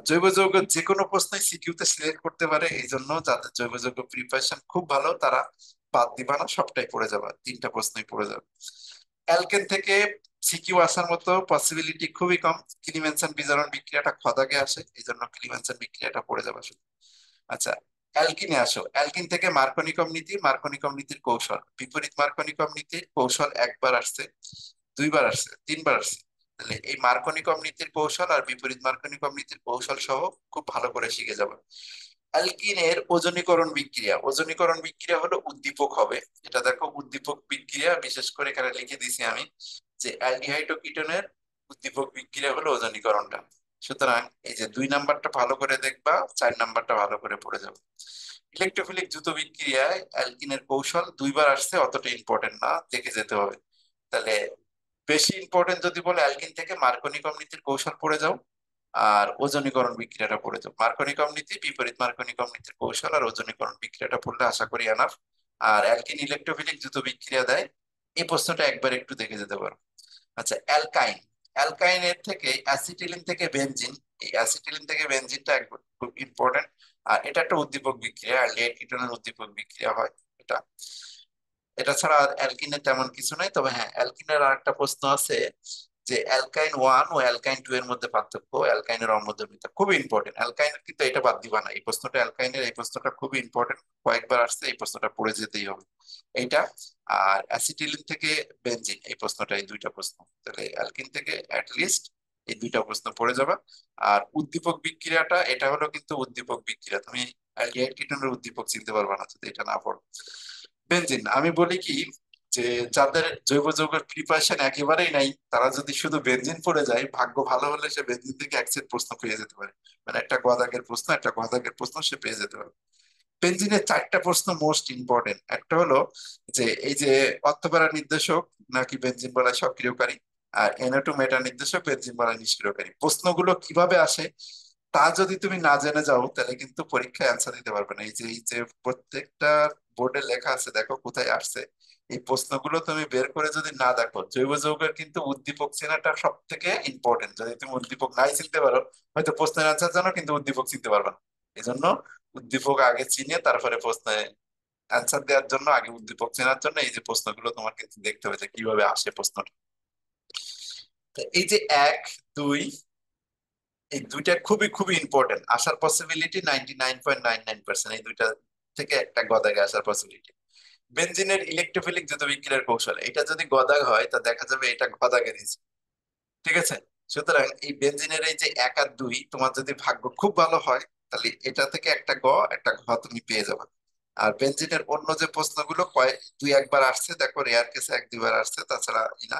জৈব যৌগ যে কোনো প্রশ্নই সিকিউ তে সিলেক্ট করতে পারে, এই জন্য যাদের জৈব যৌগ প্রিপারেশন খুব ভালো তারা বাদ দিবা না, সবটাই পড়ে যাবে, 3টা প্রশ্নই পড়ে যাবে। অ্যালকেন থেকে সিকিউ আসার মতো পসিবিলিটি খুবই কম, ক্লিমেনসন বিজারণ বিক্রিয়াটা খদাগে আসে, এই জন্য ক্লিমেনসন বিক্রিয়াটা পড়ে যাবে শুধু। আচ্ছা, অ্যালকিনে আসো। অ্যালকিন থেকে মার্কোনিকম নীতি, মার্কোনিকম নীতির কৌশল, বিপরীত মার্কোনিকম নীতির কৌশল একবার আসছে, 2বার আসছে, 3বার আসছে। তাহলে এই মার্কনি নীতির কৌশল আর বিপরীত মার্কনি নীতির কৌশল সহ খুব ভালো করে শিখে যাবে। অ্যালকিনের ওজনীকরণ বিক্রিয়া, ওজনীকরণ বিক্রিয়া হলো উদ্দীপক হবে। এটা দেখো উদ্দীপক বিক্রিয়া, বিশেষ করে এখানে লিখে দিছি আমি যে অ্যালডিহাইড ও কিটোনের উদ্দীপক বিক্রিয়া হলো ওজনীকরণটা। সুতরাং এই যে 2 নাম্বারটা ভালো করে দেখবা, 4 নাম্বারটা ভালো করে পড়ে যাবে। ইলেকট্রোফিলিক দ্রুত বিক্রিয়ায় অ্যালকিনের কৌশল 2বার আসছে, অতটা ইম্পর্টেন্ট না, দেখে যেতে হবে। তাহলে বেশি ইম্পর্টেন্ট যদি বলে অ্যালকিন থেকে মার্কনি নীতির কৌশল পড়ে যাও আর ওজনীকরণ বিক্রিয়াটা পড়ে যাও। মার্কনি নীতি, বিপরীত মার্কনি নীতির কৌশল আর ওজনীকরণ বিক্রিয়াটা পড়লে আশা করি এনাফ। আর অ্যালকিন ইলেকট্রোফিলিক দ্রুত বিক্রিয়া দেয়, এই প্রশ্নটা একবার একটু দেখে যেতে পারো। আচ্ছা, অ্যালকাইন, অ্যালকাইনের থেকে অ্যাসিটিলিন থেকে বেনজিন, এই অ্যাসিটিলিন থেকে বেনজিনটা একবার খুব ইম্পর্টেন্ট। আর এটা একটা উদ্দীপক বিক্রিয়া, অ্যালডিহাইড কিটোনের উদ্দীপক বিক্রিয়া হয় এটা। এটা ছাড়া আর অ্যালকিনের তেমন কিছু নাই। তবে হ্যাঁ, অ্যালকিনের আর একটা প্রশ্ন আছে যে অ্যালকাইন 1 ও অ্যালকাইন 2 এর মধ্যে পার্থক্য, অ্যালকাইনের অমধ্যমিতা, খুবই ইম্পর্টেন্ট। অ্যালকাইনের কিন্তু এটা বাদ দিবা না, এই প্রশ্নটা অ্যালকাইনের, এই প্রশ্নটা খুবই ইম্পর্টেন্ট, কয়েকবার আসছে, এই প্রশ্নটা পড়ে যেতেই হবে এইটা। আর অ্যাসিটিলিন থেকে বেনজিন, এই প্রশ্নটা, এই 2টা প্রশ্ন, তাহলে অ্যালকিন থেকে অ্যাটলিস্ট এই 2টা প্রশ্ন পড়ে যাবে। আর উদ্দীপক বিক্রিয়াটা, এটা হলো কিন্তু উদ্দীপক বিক্রিয়া, তুমি অ্যালডিহাইড কিটোনের উদ্দীপক চিনতে পারবে না যদি এটা না পড়ো। বেনজিন, আমি বলি কি যে যাদের জৈব যৌগের প্রিপারেশন একেবারেই নাই, তারা যদি শুধু বেনজিন পড়ে যায়, ভাগ্য ভালো হলে সে বেনজিন থেকে এক সেট প্রশ্ন পেয়ে যেতে পারে। মানে একটা গদাগের প্রশ্ন, একটা গদাগের প্রশ্ন সে পেয়ে যেতে পারে। বেনজিনের 4টা প্রশ্ন মোস্ট ইম্পর্টেন্ট। একটা হলো যে এই যে অর্থপেরা নির্দেশক নাকি বেনজিন বলা সক্রিয়কারী, আর NO2 মেটা নির্দেশক বেনজিন বলা নিষ্ক্রিয়কারী। প্রশ্নগুলো কিভাবে আসে তা যদি তুমি না জেনে যাও, তাহলে কিন্তু পরীক্ষায় অ্যান্সার দিতে পারবে না। এই যে প্রত্যেকটা বোর্ডে লেখা আছে, দেখো কোথায় আসছে। এই প্রশ্নগুলো তুমি বের করে যদি না দেখো, জৈব যৌগের কিন্তু উদ্দীপক চেনাটা সব থেকে ইম্পর্টেন্ট। যদি তুমি উদ্দীপক নাই চিনতে পারো, হয়তো প্রশ্নের অ্যান্সার জানো কিন্তু উদ্দীপক চিনতে পারবে না। এই জন্য উদ্দীপক আগে চিনে তারপরে প্রশ্নে অ্যান্সার দেওয়ার জন্য, আগে উদ্দীপক চেনার জন্য এই যে প্রশ্নগুলো তোমার কিন্তু দেখতে হবে যে কিভাবে আসে প্রশ্নটা। তো এই যে 1, 2, এই 2টা খুবই খুবই ইম্পর্টেন্ট, আসার পসিবিলিটি 99.99%, এই 2টা থেকে একটা গদাগে আসার পসিবিলিটি। বেনজিনের ইলেকট্রোফিলিক দ্রুত বিক্রিয়ার কৌশল, এটা যদি গদাগ হয় তা দেখা যাবে এটা গদাগে নিয়েছে, ঠিক আছে। সুতরাং এই বেনজিনের এই যে 1 আর 2, তোমার যদি ভাগ্য খুব ভালো হয় তাহলে এটা থেকে একটা একটা ঘ তুমি পেয়ে যাবে। আর বেনজিনের অন্য যে প্রশ্নগুলো কয়েক 2-1 বার আসছে, দেখো রেয়ার কেসে 1-2 বার আসছে, তাছাড়া ইনা।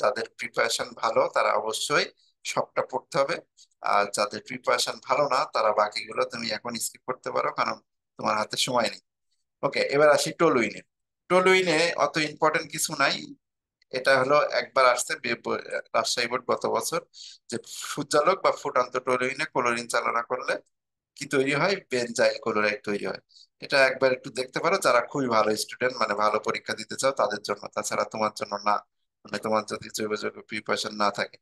যাদের প্রিপারেশন ভালো তারা অবশ্যই সবটা পড়তে হবে। আর যাদের প্রিপারেশন ভালো না, তারা বাকিগুলো তুমি এখন স্কিপ করতে পারো, কারণ তোমার হাতে সময় নেই। ওকে, এবার আসি টলুইনে। টলুইনে অত ইম্পর্টেন্ট কিছু নাই। এটা হলো একবার আসছে রাজশাহী বোর্ড গত বছর, যে সূর্যালোক বা ফুটান্ত টলুইনে ক্লোরিন চালনা করলে কি তৈরি হয়, বেনজাইল ক্লোরাইড তৈরি হয়। এটা একবার একটু দেখতে পারো, যারা খুবই ভালো স্টুডেন্ট, মানে ভালো পরীক্ষা দিতে চাও তাদের জন্য, তাছাড়া তোমার জন্য না, মানে তোমার যদি জৈব যৌগ প্রিপারেশন না থাকে।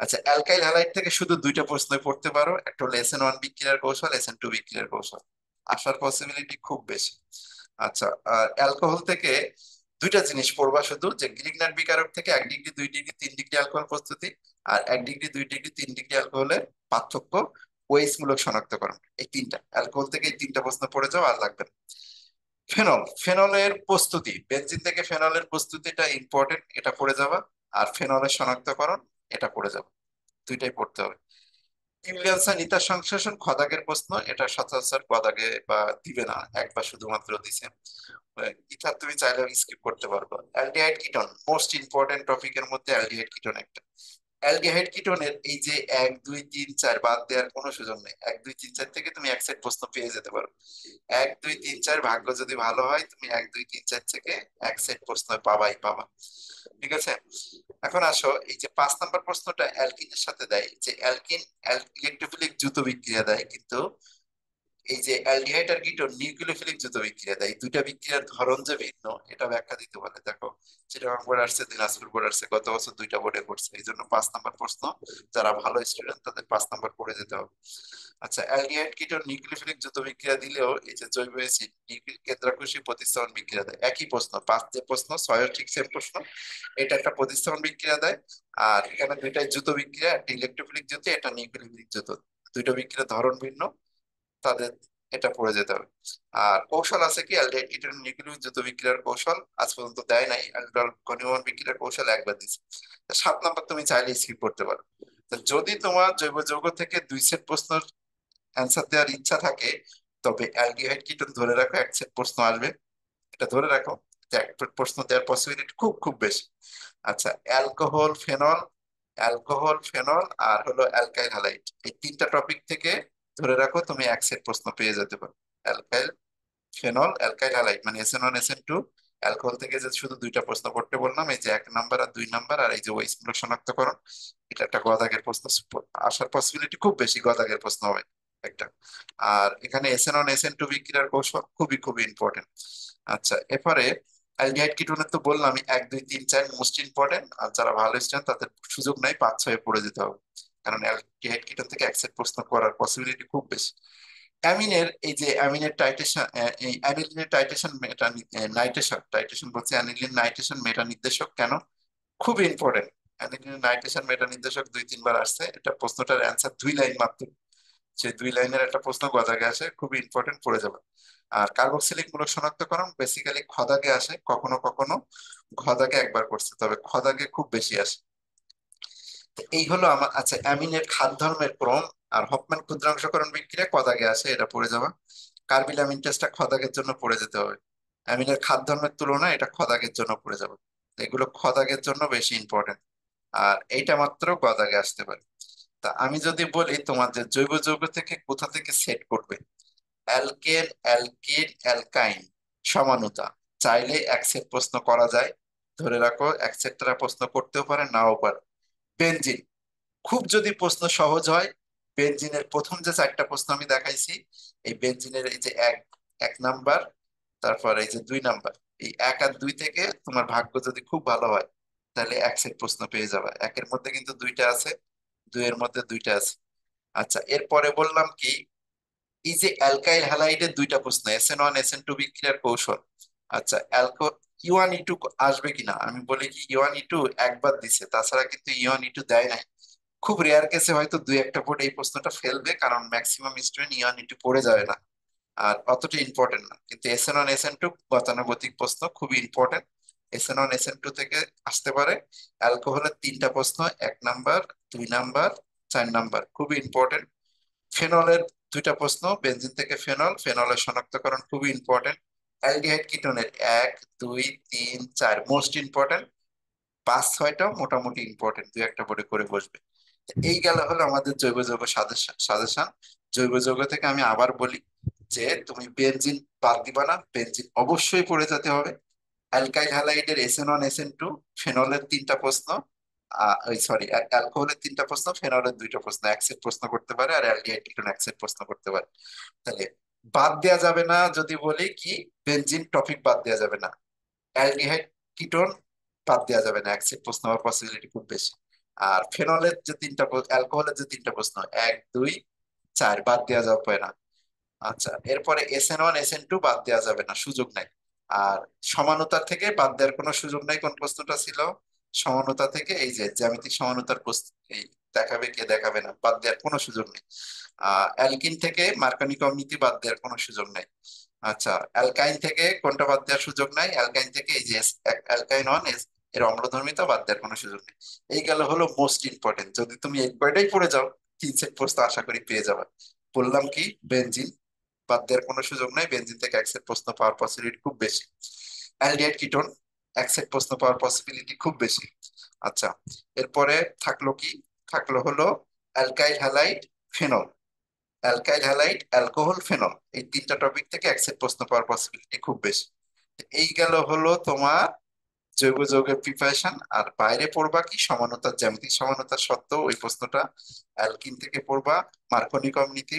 আচ্ছা, অ্যালকাইল হ্যালাইড থেকে শুধু 2টা প্রশ্ন পড়তে পারো, একটা হলো SN1 বিক্রিয়ার কৌশল, SN2 বিক্রিয়ার কৌশল, আসার পসিবিলিটি খুব বেশি। আচ্ছা, আর অ্যালকোহল থেকে 2টা জিনিস পড়বা শুধু, যে গ্রিগনার বিকারক থেকে 1 ডিগ্রি, 2 ডিগ্রি, 3 ডিগ্রি অ্যালকোহল প্রস্তুতি, আর 1 ডিগ্রি, 2 ডিগ্রি, 3 ডিগ্রি অ্যালকোহলের পার্থক্য, ওএইচ মূলক শনাক্তকরণ। এই 3টা অ্যালকোহল থেকে, এই 3টা প্রশ্ন পড়ে যাও, আর লাগবে না। ফেনল, ফেনলের প্রস্তুতি, বেনজিন থেকে ফেনলের প্রস্তুতিটা ইম্পর্টেন্ট, এটা পড়ে যাবা। আর ফেনলের শনাক্তকরণ, এটা পড়ে যাবে। 2টাই পড়তে হবে। ইউলিয়ানসন ইথার সংশ্লেষণ খদাগের প্রশ্ন, এটা সচরাচর গদাগে বা দিবে না, একবার শুধুমাত্র দিছে। ইথার তুমি চাইলে স্কিপ করতে পারবে। অ্যালডিহাইড কিটোন, মোস্ট ইম্পর্টেন্ট টপিকের মধ্যে অ্যালডিহাইড কিটোন একটা। অ্যালডিহাইড কিটোনের এই যে 1, 2, 3, 4 বাদ দেওয়ার কোনো সুযোগ নেই, 1, 2, 3, 4 থেকে তুমি এক সেট প্রশ্ন পেয়ে যেতে পারো। 1, 2, 3, 4 ভাগ্য যদি ভালো হয়, তুমি 1, 2, 3, 4 থেকে এক সেট প্রশ্ন পাবাই পাবা, ঠিক আছে। এখন আসো, এই যে 5 নাম্বার প্রশ্নটা অ্যালকিনের সাথে দেয়, যে অ্যালকিন ইলেকট্রোফিলিক দ্রুত বিক্রিয়া দেয়, কিন্তু এই যে অ্যালডিহাইড আর কিটোন নিউক্লিওফিলিক দ্রুত বিক্রিয়া দেয়। এই 2টা বিক্রিয়ার ধরন যে ভিন্ন, এটা ব্যাখ্যা দিতে বলে। দেখো, চিটাগাং বোর্ড আসছে, দিনাজপুর বোর্ড আসছে, গত বছর 2টা বোর্ডে করছে, এই জন্য 5 নাম্বার প্রশ্ন, যারা ভালো স্টুডেন্ট তাদের 5 নাম্বার পড়ে যেতে হবে। আচ্ছা, অ্যালডিহাইড কিটোন নিউক্লিওফিলিক দ্রুত বিক্রিয়া দিলেও এই যে জৈব অ্যাসিড নিউক্লিক কেন্দ্রাকোষী প্রতিস্থাপন বিক্রিয়া দেয়, একই প্রশ্ন, 5 যে প্রশ্ন 6 ঠিক সেম প্রশ্ন, এটা একটা প্রতিস্থাপন বিক্রিয়া দেয়। আর এখানে 2টাই দ্রুত বিক্রিয়া, একটা ইলেকট্রোফিলিক দ্রুত, এটা নিউক্লিওফিলিক দ্রুত, 2টা বিক্রিয়ার ধরন ভিন্ন, তাদের এটা পড়ে যেতে হবে। আর কৌশল আছে কি, অ্যালডিহাইড কিটোন নিউক্লিয়স যৌথ বিক্রিয়ার কৌশল আজ পর্যন্ত দেয় নাই, অ্যালডোল ঘনীভবন বিক্রিয়ার কৌশল একবার দিচ্ছে। 7 নম্বর তুমি চাইলে স্কিপ করতে পারো। তো যদি তোমার জৈব যৌগ থেকে 2 সেট প্রশ্নের অ্যান্সার দেওয়ার ইচ্ছা থাকে, তবে অ্যালডিহাইড কিটোন ধরে রাখো 1 সেট প্রশ্ন আসবে, এটা ধরে রাখো, যে 1 সেট প্রশ্ন দেওয়ার পসিবিলিটি খুব খুব বেশি। আচ্ছা, অ্যালকোহল ফেনল, অ্যালকোহল ফেনল আর হলো অ্যালকাইল হ্যালাইড, এই 3টা টপিক থেকে ধরে রাখো তুমি 1 সেট প্রশ্ন পেয়ে যেতে পারো। অ্যালকাইল ফেনল, অ্যালকাইল হ্যালাইড মানে SN1 SN2। অ্যালকোহল থেকে যে শুধু 2টা প্রশ্ন করতে বললাম, এই যে 1 নাম্বার আর 2 নাম্বার, আর এই যে ওএইচ মূলক শনাক্তকরণ, এটা একটা গদাগের প্রশ্ন আসার পসিবিলিটি খুব বেশি, গদাগের প্রশ্ন হবে একটা। আর এখানে SN1 SN2 বিক্রিয়ার কৌশল খুবই খুবই ইম্পর্টেন্ট। আচ্ছা, এরপরে অ্যালডিহাইড কিটোনের তো বললাম আমি 1 2 3 4 মোস্ট ইম্পর্টেন্ট, আর যারা ভালো স্টুডেন্ট তাদের সুযোগ নাই, 5 6 পড়ে যেতে হবে, কারণ অ্যালডিহাইড কিটোন থেকে 1 সেট প্রশ্ন করার পসিবিলিটি খুব বেশি। অ্যামিনের এই যে অ্যামিনের টাইটেশন, এই অ্যানিলিনের টাইটেশন মেটা, নাইট্রেশন, টাইটেশন বলছে, অ্যানিলিন নাইট্রেশন মেটা নির্দেশক কেন, খুবই ইম্পর্টেন্ট। অ্যানিলিন নাইট্রেশন মেটা নির্দেশক 2 3 বার আসছে, এটা প্রশ্নটার অ্যান্সার 2 লাইন মাত্র, যে 2 লাইনের একটা প্রশ্ন গদাগে আসে, খুবই ইম্পর্টেন্ট, পড়ে যাবে। আর কার্বক্সিলিক মূলক শনাক্তকরণ বেসিক্যালি খদাগে আসে, কখনো কখনো খদাগে একবার করছে, তবে খদাগে খুব বেশি আসে। তো এই হলো আমার। আচ্ছা, অ্যামিনের খাদ ধর্মের ক্রম আর হফম্যান ক্ষুদ্রাংশকরণ বিক্রিয়া খদাগে আসে, এটা পড়ে যাবে। কার্বিল অ্যামিন টেস্টটা খদাগের জন্য পড়ে যেতে হবে, অ্যামিনের খাদ ধর্মের তুলনায় এটা খদাগের জন্য পড়ে যাবে। তো এগুলো খদাগের জন্য বেশি ইম্পর্টেন্ট, আর এইটা মাত্র গদাগে আসতে পারে। তা আমি যদি বলি তোমার যে জৈব যৌগ থেকে কোথা থেকে সেট করবে, অ্যালকেন অ্যালকিন অ্যালকাইন সমানুতা, চাইলে 1 সেট প্রশ্ন করা যায়, ধরে রাখো 1 সেট তারা প্রশ্ন করতেও পারে নাও পারে। বেনজিন, খুব যদি প্রশ্ন সহজ হয়, বেনজিনের প্রথম যে 4টা প্রশ্ন আমি দেখাইছি, এই বেনজিনের এই যে এক, 1 নাম্বার, তারপর এই যে 2 নাম্বার, এই 1 আর 2 থেকে তোমার ভাগ্য যদি খুব ভালো হয়, তাহলে 1 সেট প্রশ্ন পেয়ে যাবে। 1-এর মধ্যে কিন্তু 2টা আছে, 2-এর মধ্যে 2টা আছে। আচ্ছা, এরপরে বললাম কি, এই যে অ্যালকাইল হ্যালাইডের 2টা প্রশ্ন, SN1 SN2 বিক্রিয়ার কৌশল। আচ্ছা, ইউ1 E2 আসবে কিনা, আমি বলি কি ইউ1 E2 একবার দিছে, তাছাড়া কিন্তু ইউ1 E2 দেয় নাই। খুব রেয়ার কেসে হয়তো 2 1টা বোর্ড এই প্রশ্নটা ফেলবে, কারণ ম্যাক্সিমাম স্টুডেন্ট ইউ1 E2 পড়ে যাবে না, আর অতটা ইম্পর্টেন্ট না। কিন্তু SN1 SN2 গতানুগতিক প্রশ্ন খুবই ইম্পর্টেন্ট, SN1 SN2 থেকে আসতে পারে। অ্যালকোহলের 3টা প্রশ্ন, 1 নাম্বার, 2 নাম্বার, 4 নাম্বার, খুবই ইম্পর্টেন্ট। ফেনলের 2টা প্রশ্ন, বেনজিন থেকে ফেনল, ফেনলের শনাক্তকরণ খুবই ইম্পর্টেন্ট। অ্যালডিহাইড কিটোনের 1 2 3 4 মোস্ট ইম্পর্টেন্ট, 5 6টা মোটামুটি ইম্পর্টেন্ট, 2 1টা বোর্ডে করে বসবে। এই গেল হলো আমাদের জৈব যৌগ সাজেশন। জৈব যৌগ থেকে আমি আবার বলি যে তুমি বেনজিন বাদ দিবা না, বেনজিন অবশ্যই পড়ে যেতে হবে। অ্যালকাইল হ্যালাইডের SN1 SN2, ফেনলের 3টা প্রশ্ন, ওই সরি, অ্যালকোহলের 3টা প্রশ্ন, ফেনলের 2টা প্রশ্ন, 1 সেট প্রশ্ন করতে পারে, আর অ্যালডিহাইড কিটোন 1 সেট প্রশ্ন করতে পারে। তাহলে বাদ দেওয়া যাবে না যদি বলি কি, বেনজিন টপিক বাদ দেওয়া যাবে না, অ্যালডিহাইড কিটোন বাদ দেওয়া যাবে না, 1 সেট প্রশ্ন হওয়ার পসিবিলিটি খুব বেশি। আর ফেনলের যে 3টা, অ্যালকোহলের যে 3টা প্রশ্ন, 1 2 4 বাদ দেওয়া যাবে না। আচ্ছা, এরপরে SN1 SN2 বাদ দেওয়া যাবে না, সুযোগ নাই। আর সমানুতার থেকে বাদ দেওয়ার কোনো সুযোগ নাই, কোন প্রশ্নটা ছিল, সমানুতা থেকে এই যে জ্যামিতিক সমানুতার প্রশ্ন, এই দেখাবে কে দেখাবে না, বাদ দেওয়ার কোনো সুযোগ নেই। অ্যালকিন থেকে মার্কনি কমিউনিটি বাদ দেওয়ার কোনো সুযোগ নাই। আচ্ছা, অ্যালকাইন থেকে কোনটা বাদ দেওয়ার সুযোগ নাই, অ্যালকাইন থেকে এই যে অ্যালকাইন 1 এর অম্লধর্মিতা বাদ দেওয়ার কোনো সুযোগ নেই। এই গেল হলো মোস্ট ইম্পর্টেন্ট, যদি তুমি এই কয়টাই পড়ে যাও, 3 সেট প্রশ্ন আশা করি পেয়ে যাবে। বললাম কি, বেনজিন বাদ দেওয়ার কোনো সুযোগ নাই, বেনজিন থেকে 1 সেট প্রশ্ন পাওয়ার পসিবিলিটি খুব বেশি। অ্যালডিহাইড কিটোন 1 সেট প্রশ্ন পাওয়ার পসিবিলিটি খুব বেশি। আচ্ছা, এরপরে থাকলো কি, থাকলো হলো alkyl halide phenol, alkyl halide alcohol phenol, এই 3টা টপিক থেকে 1 সেট প্রশ্ন পাওয়ার পসিবিলিটি খুব বেশি। এই গেল হলো তোমার জৈব যৌগের প্রিপারেশন। আর বাইরে পড়বা কি, সমানতার জ্যামিতিক সমানতার সত্ত্বেও ওই প্রশ্নটা, অ্যালকিন থেকে পড়বা মার্কোনিকম নীতি,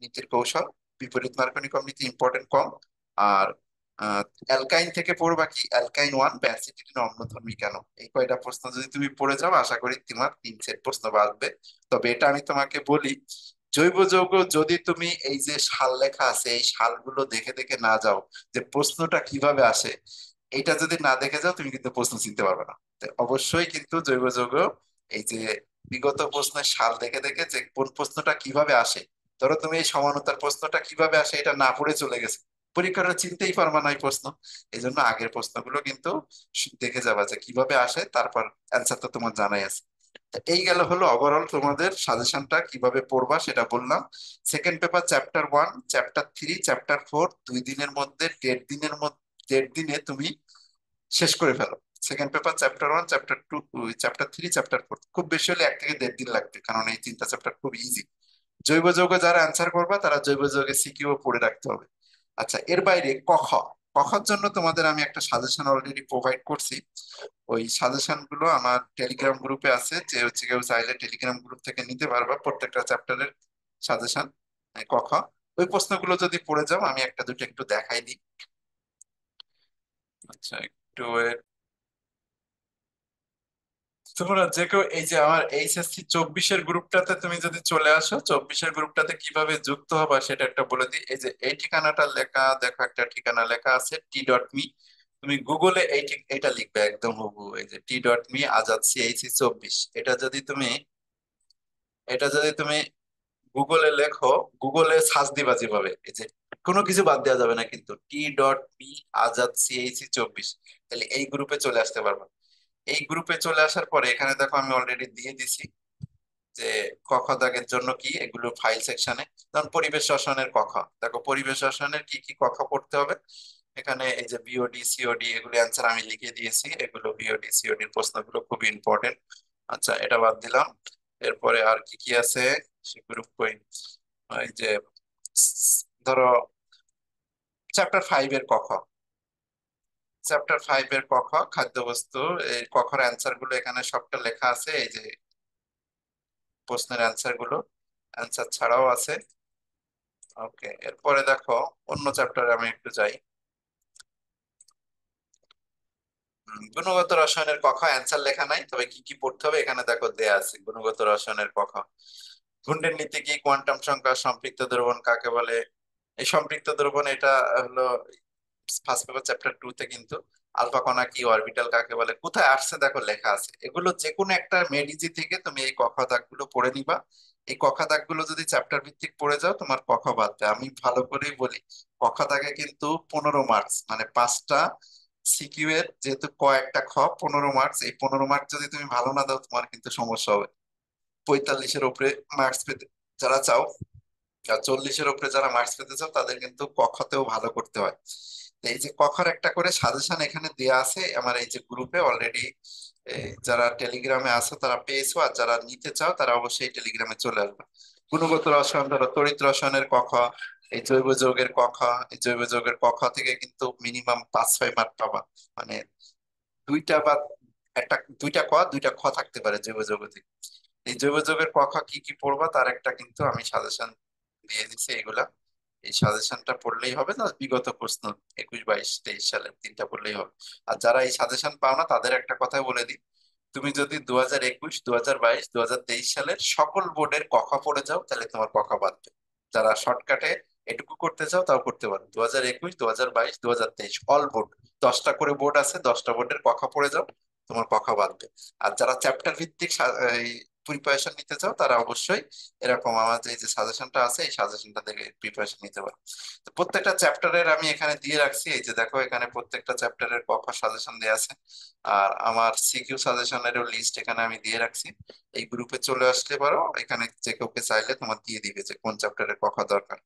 নীতির কৌশল, বিপরীত মার্কোনিকম নীতি ইম্পর্টেন্ট কম। আর অ্যালকাইন থেকে পড়বা কি, অ্যালকাইন 1 ব্যাসিটিডিন অম্লধর্মী কেন, এই কয়টা প্রশ্ন যদি তুমি পড়ে যাও, আশা করি তোমার 3 সেট প্রশ্ন বাঁচবে। তবে এটা আমি তোমাকে বলি, জৈব যৌগ যদি তুমি এই যে সাল লেখা আছে, এই সালগুলো দেখে দেখে না যাও, যে প্রশ্নটা কিভাবে আসে, এইটা যদি না দেখে যাও, তুমি কিন্তু প্রশ্ন চিনতে পারবে না। তো অবশ্যই কিন্তু জৈব যৌগ এই যে বিগত প্রশ্নের সাল দেখে দেখে যে কোন প্রশ্নটা কিভাবে আসে, ধরো তুমি এই সমানতার প্রশ্নটা কিভাবে আসে এটা না পড়ে চলে গেছে, পরীক্ষাটা চিনতেই পারবা না এই প্রশ্ন। এই জন্য আগের প্রশ্নগুলো কিন্তু দেখে যাবা যে কিভাবে আসে, তারপর অ্যান্সার তো তোমার জানাই আছে। তো এই গেল হলো ওভারঅল তোমাদের সাজেশনটা কিভাবে পড়বা সেটা বললাম। Second paper chapter 1, chapter 3, chapter 4 2 দিনের মধ্যে, 1.5 দিনে তুমি শেষ করে ফেলো। Second paper chapter 1, chapter 2, chapter 3, chapter 4 খুব বেশি হলে 1 থেকে 1.5 দিন লাগবে, কারণ এই 3টা চ্যাপ্টার খুব ইজি। জৈব যৌগ যারা অ্যান্সার করবা তারা জৈব যৌগের সিকিউ পড়ে রাখতে হবে। আচ্ছা, এর বাইরে কখর জন্য তোমাদের আমি একটা সাজেশন অলরেডি প্রোভাইড করছি। ওই সাজেশন গুলো আমার টেলিগ্রাম গ্রুপে আছে, যে হচ্ছে কেউ চাইলে টেলিগ্রাম গ্রুপ থেকে নিতে পারবা প্রত্যেকটা চ্যাপ্টারের সাজেশন। ক খ ওই প্রশ্নগুলো যদি পড়ে যাও, আমি একটা দুটো একটু দেখাই দিই। আচ্ছা, একটু তোমরা যে কেউ এই যে আমার এইচএসসি 24-এর গ্রুপটাতে তুমি যদি চলে আসো, 24-এর গ্রুপটাতে কিভাবে যুক্ত হবা সেটা একটা বলে দিই। এই যে এই ঠিকানাটা লেখা দেখো, একটা ঠিকানা লেখা আছে t.me। তুমি গুগলে এটা লিখবে একদম হুবহু, এই যে t.me আজাদ CHC 24। এটা যদি তুমি গুগলে লেখো, গুগলে সার্চ দিবা যেভাবে, এই যে কোনো কিছু বাদ দেওয়া যাবে না কিন্তু, t.me আজাদ CHC 24, তাহলে এই গ্রুপে চলে আসতে পারবা। এই গ্রুপে চলে আসার পরে এখানে দেখো আমি অলরেডি দিয়ে দিছি যে ক খ দাগের জন্য কি, এগুলো ফাইল সেকশনে। যেমন পরিবেশ রসায়নের ক খ, দেখো পরিবেশ রসায়নের কি কি ক খ পড়তে হবে। এখানে এই যে বিওডি সিওডি এগুলো অ্যান্সার আমি লিখে দিয়েছি, এগুলো বিওডি সিওডি এর প্রশ্নগুলো খুবই ইম্পর্টেন্ট। আচ্ছা, এটা বাদ দিলাম। এরপরে আর কি কি আছে সেগুলো কই, এই যে ধরো চ্যাপ্টার 5 এর ক খ, চ্যাপ্টার 5 এর ক খ খাদ্যবস্তু, এই ক খর অ্যান্সার গুলো এখানে সবটা লেখা আছে। এই যে প্রশ্নের অ্যান্সার গুলো, অ্যান্সার ছাড়াও আছে। ওকে, এরপরে দেখো অন্য চ্যাপ্টারে আমি একটু যাই। গুণগত রসায়নের ক খ অ্যান্সার লেখা নাই, তবে কি কি পড়তে হবে এখানে দেখো দেয়া আছে। গুণগত রসায়নের ক খ, ঘুন্ডের নীতি কি, কোয়ান্টাম সংখ্যা, সম্পৃক্ত দ্রবণ কাকে বলে। এই সম্পৃক্ত দ্রবণ এটা হলো ফার্স্ট পেপার চ্যাপ্টার 2 তে কিন্তু। আলফা কণা কি, অরবিটাল কাকে বলে, কোথায় আসছে দেখো লেখা আছে। এগুলো যে কোনো একটা মেডিজি থেকে তুমি এই ক খ দাগগুলো পড়ে নিবা। এই ক খ দাগগুলো যদি চ্যাপ্টার ভিত্তিক পড়ে যাও, তোমার ক খ বাদবে। আমি ভালো করেই বলি, ক খ দাগে কিন্তু 15 মার্কস, মানে 5টা সিকিউ এর যেহেতু একটা খ, 15 মার্কস। এই 15 মার্কস যদি তুমি ভালো না দাও, তোমার কিন্তু সমস্যা হবে। 45-এর উপরে মার্কস পেতে যারা চাও, আর 40-এর উপরে যারা মার্কস পেতে চাও, তাদের কিন্তু কখতেও ভালো করতে হয়। তো এই যে কখর একটা করে সাজেশন এখানে দেয়া আছে আমার এই যে গ্রুপে অলরেডি। যারা টেলিগ্রামে আছো তারা পেয়েছো, আর যারা নিতে চাও তারা অবশ্যই টেলিগ্রামে চলে আসবে। গুণগত রসায়ন, ধরো তড়িৎ রসায়নের ক খ, এই জৈব যৌগের ক খ। এই জৈব যৌগের ক খ থেকে কিন্তু মিনিমাম 5-6 মার্ক পাবা। মানে দুইটা বা দুইটা ক দুইটা খ থাকতে পারে জৈব যৌগ থেকে। এই জৈব যৌগের ক খ কি কি পড়বা তার একটা কিন্তু আমি সাজেশন দিয়ে দিচ্ছি। এগুলা এই সাজেশনটা পড়লেই হবে না, বিগত প্রশ্ন 21, 22, 23 সালের 3টা পড়লেই হবে। আর যারা এই সাজেশন পাও না তাদের একটা কথা বলে দিই, তুমি যদি 2021, 2022, 2023 সালের সকল বোর্ডের ক খ পড়ে যাও, তাহলে তোমার ক খ বাদবে। যারা শর্টকাটে এটুকু করতে চাও তাও করতে পারো। 2021, 2022, 2023 অল বোর্ড, 10টা করে বোর্ড আছে, 10টা বোর্ডের ক খ পড়ে যাও, তোমার ক খ বাদবে। আর যারা চ্যাপ্টার ভিত্তিক প্রিপারেশন নিতে চাও, তারা অবশ্যই এরকম আমার যে যে সাজেশনটা আছে এই সাজেশনটা থেকে প্রিপারেশন নিতে পারো। তো প্রত্যেকটা চ্যাপ্টারের আমি এখানে দিয়ে রাখছি, এই যে দেখো এখানে প্রত্যেকটা চ্যাপ্টারের ক খ সাজেশন দেওয়া আছে। আর আমার সিকিউ সাজেশনেরও লিস্ট এখানে আমি দিয়ে রাখছি। এই গ্রুপে চলে আসতে পারো, এখানে যে কাউকে চাইলে তোমার দিয়ে দিবে যে কোন চ্যাপ্টারের ক খ দরকার।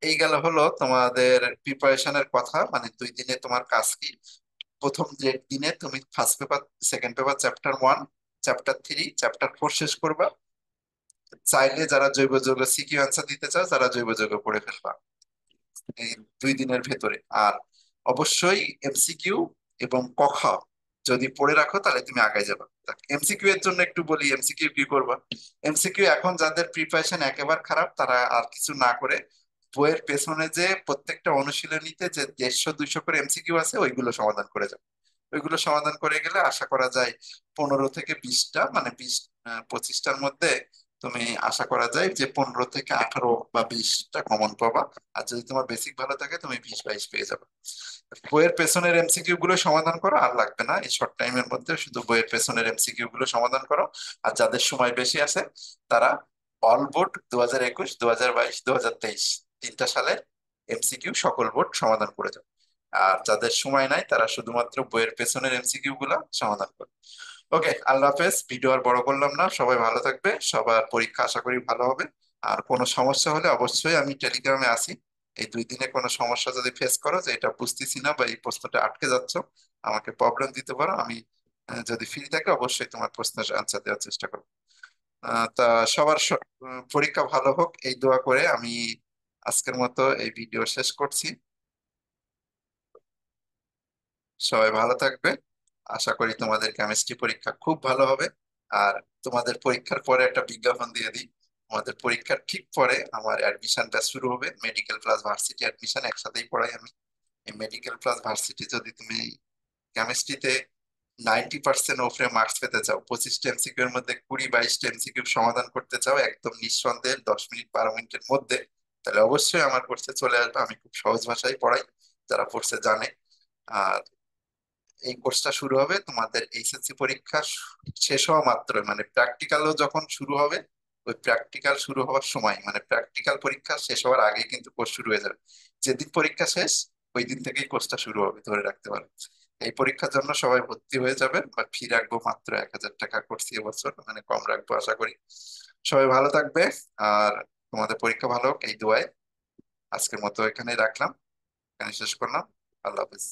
এই গেল হলো তোমাদের প্রিপারেশনের কথা, মানে 2 দিনে তোমার কাজ কি। প্রথম যে দিনে তুমি first paper, second paper chapter 1, chapter 3, chapter 4 শেষ করবা। চাইলে যারা জৈব যৌগ সিকিউ অ্যান্সার দিতে চাও, তারা জৈব যৌগ পড়ে ফেলবা এই 2 দিনের ভেতরে। আর অবশ্যই এমসিকিউ এবং ক খ যদি পড়ে রাখো, তাহলে তুমি আগায় যাবে। এমসিকিউ এর জন্য একটু বলি, এমসিকিউ কি করবা। এমসিকিউ এখন যাদের প্রিপারেশন একেবারে খারাপ, তারা আর কিছু না করে বইয়ের পেছনে যে প্রত্যেকটা অনুশীলনীতে যে 150-200 করে এমসিকিউ আছে, ওইগুলো সমাধান করে যাবে। ওইগুলো সমাধান করে গেলে আশা করা যায় 15 থেকে 20টা, মানে 20, 25টার মধ্যে তুমি আশা করা যায় যে 15 থেকে 18 বা 20টা কমন পাবা। আর যদি তোমার বেসিক ভালো থাকে, তুমি 20-22 পেয়ে যাবে। বইয়ের পেছনের এমসিকিউ গুলো সমাধান করো, আর লাগবে না এই শর্ট টাইমের মধ্যে, শুধু বইয়ের পেছনের এমসিকিউ গুলো সমাধান করো। আর যাদের সময় বেশি আছে তারা অল বোর্ড 2021, 2022, 2023, 3টা সালের এমসিকিউ সকল বোর্ড সমাধান করে যাবে। আর যাদের সময় নাই তারা শুধুমাত্র বইয়ের পেছনের এমসিকিউ গুলা সমাধান করে। ওকে, আল্লাহ হাফেজ। ভিডিও আর বড় করলাম না, সবাই ভালো থাকবে, সবার পরীক্ষা আশা করি ভালো হবে। আর কোনো সমস্যা হলে অবশ্যই আমি টেলিগ্রামে আসি। এই 2 দিনে কোনো সমস্যা যদি ফেস করো যে এটা বুঝতেছি না বা এই প্রশ্নটা আটকে যাচ্ছ, আমাকে প্রবলেম দিতে পারো। আমি যদি ফ্রি থাকি অবশ্যই তোমার প্রশ্নের আনসার দেওয়ার চেষ্টা করবো। তা সবার পরীক্ষা ভালো হোক এই দোয়া করে আমি আজকের মতো এই ভিডিও শেষ করছি। সবাই ভালো থাকবে। আশা করি তোমাদের কেমিস্ট্রি পরীক্ষা খুব ভালো হবে। আর তোমাদের পরীক্ষার পরে একটা বিজ্ঞাপন দিয়ে দিই, আমাদের পরীক্ষার ঠিক পরে আমার অ্যাডমিশন ব্যাচ শুরু হবে। মেডিকেল প্লাস ভার্সিটি অ্যাডমিশন একসাথেই পড়াই আমি। এই মেডিকেল প্লাস ভার্সিটি যদি তুমি কেমিস্ট্রিতে 90% উপরে মার্কস পেতে চাও, 25টা এমসিকিউ এর মধ্যে 20-22টা এমসিকিউ সমাধান করতে চাও একদম নিঃসন্দেহে 10 মিনিট 12 মিনিটের মধ্যে, তাহলে অবশ্যই আমার কোর্সে চলে আসবে। আমি খুব সহজ ভাষায় পড়াই, যারা কোর্সে জানে। আর এই কোর্সটা শুরু হবে তোমাদের এইচএসসি পরীক্ষা শেষ হওয়া মাত্র, মানে প্র্যাকটিক্যালও যখন শুরু হবে, ওই প্র্যাকটিক্যাল শুরু হওয়ার সময়, মানে প্র্যাকটিক্যাল পরীক্ষা শেষ হওয়ার আগে কিন্তু কোর্স শুরু হয়ে যাবে। যেদিন পরীক্ষা শেষ ওই দিন থেকেই কোর্সটা শুরু হবে, ধরে রাখতে পারো। এই পরীক্ষার জন্য সবাই ভর্তি হয়ে যাবেন, বা ফি রাখবো মাত্র 1,000 টাকা করছি এবছর, মানে কম রাখবো আশা করি। সবাই ভালো থাকবে। আর তোমাদের পরীক্ষা ভালো হোক এই দোয়ায়। আজকের মতো এখানেই রাখলাম, এখানে শেষ করলাম। আল্লাহ হাফিজ।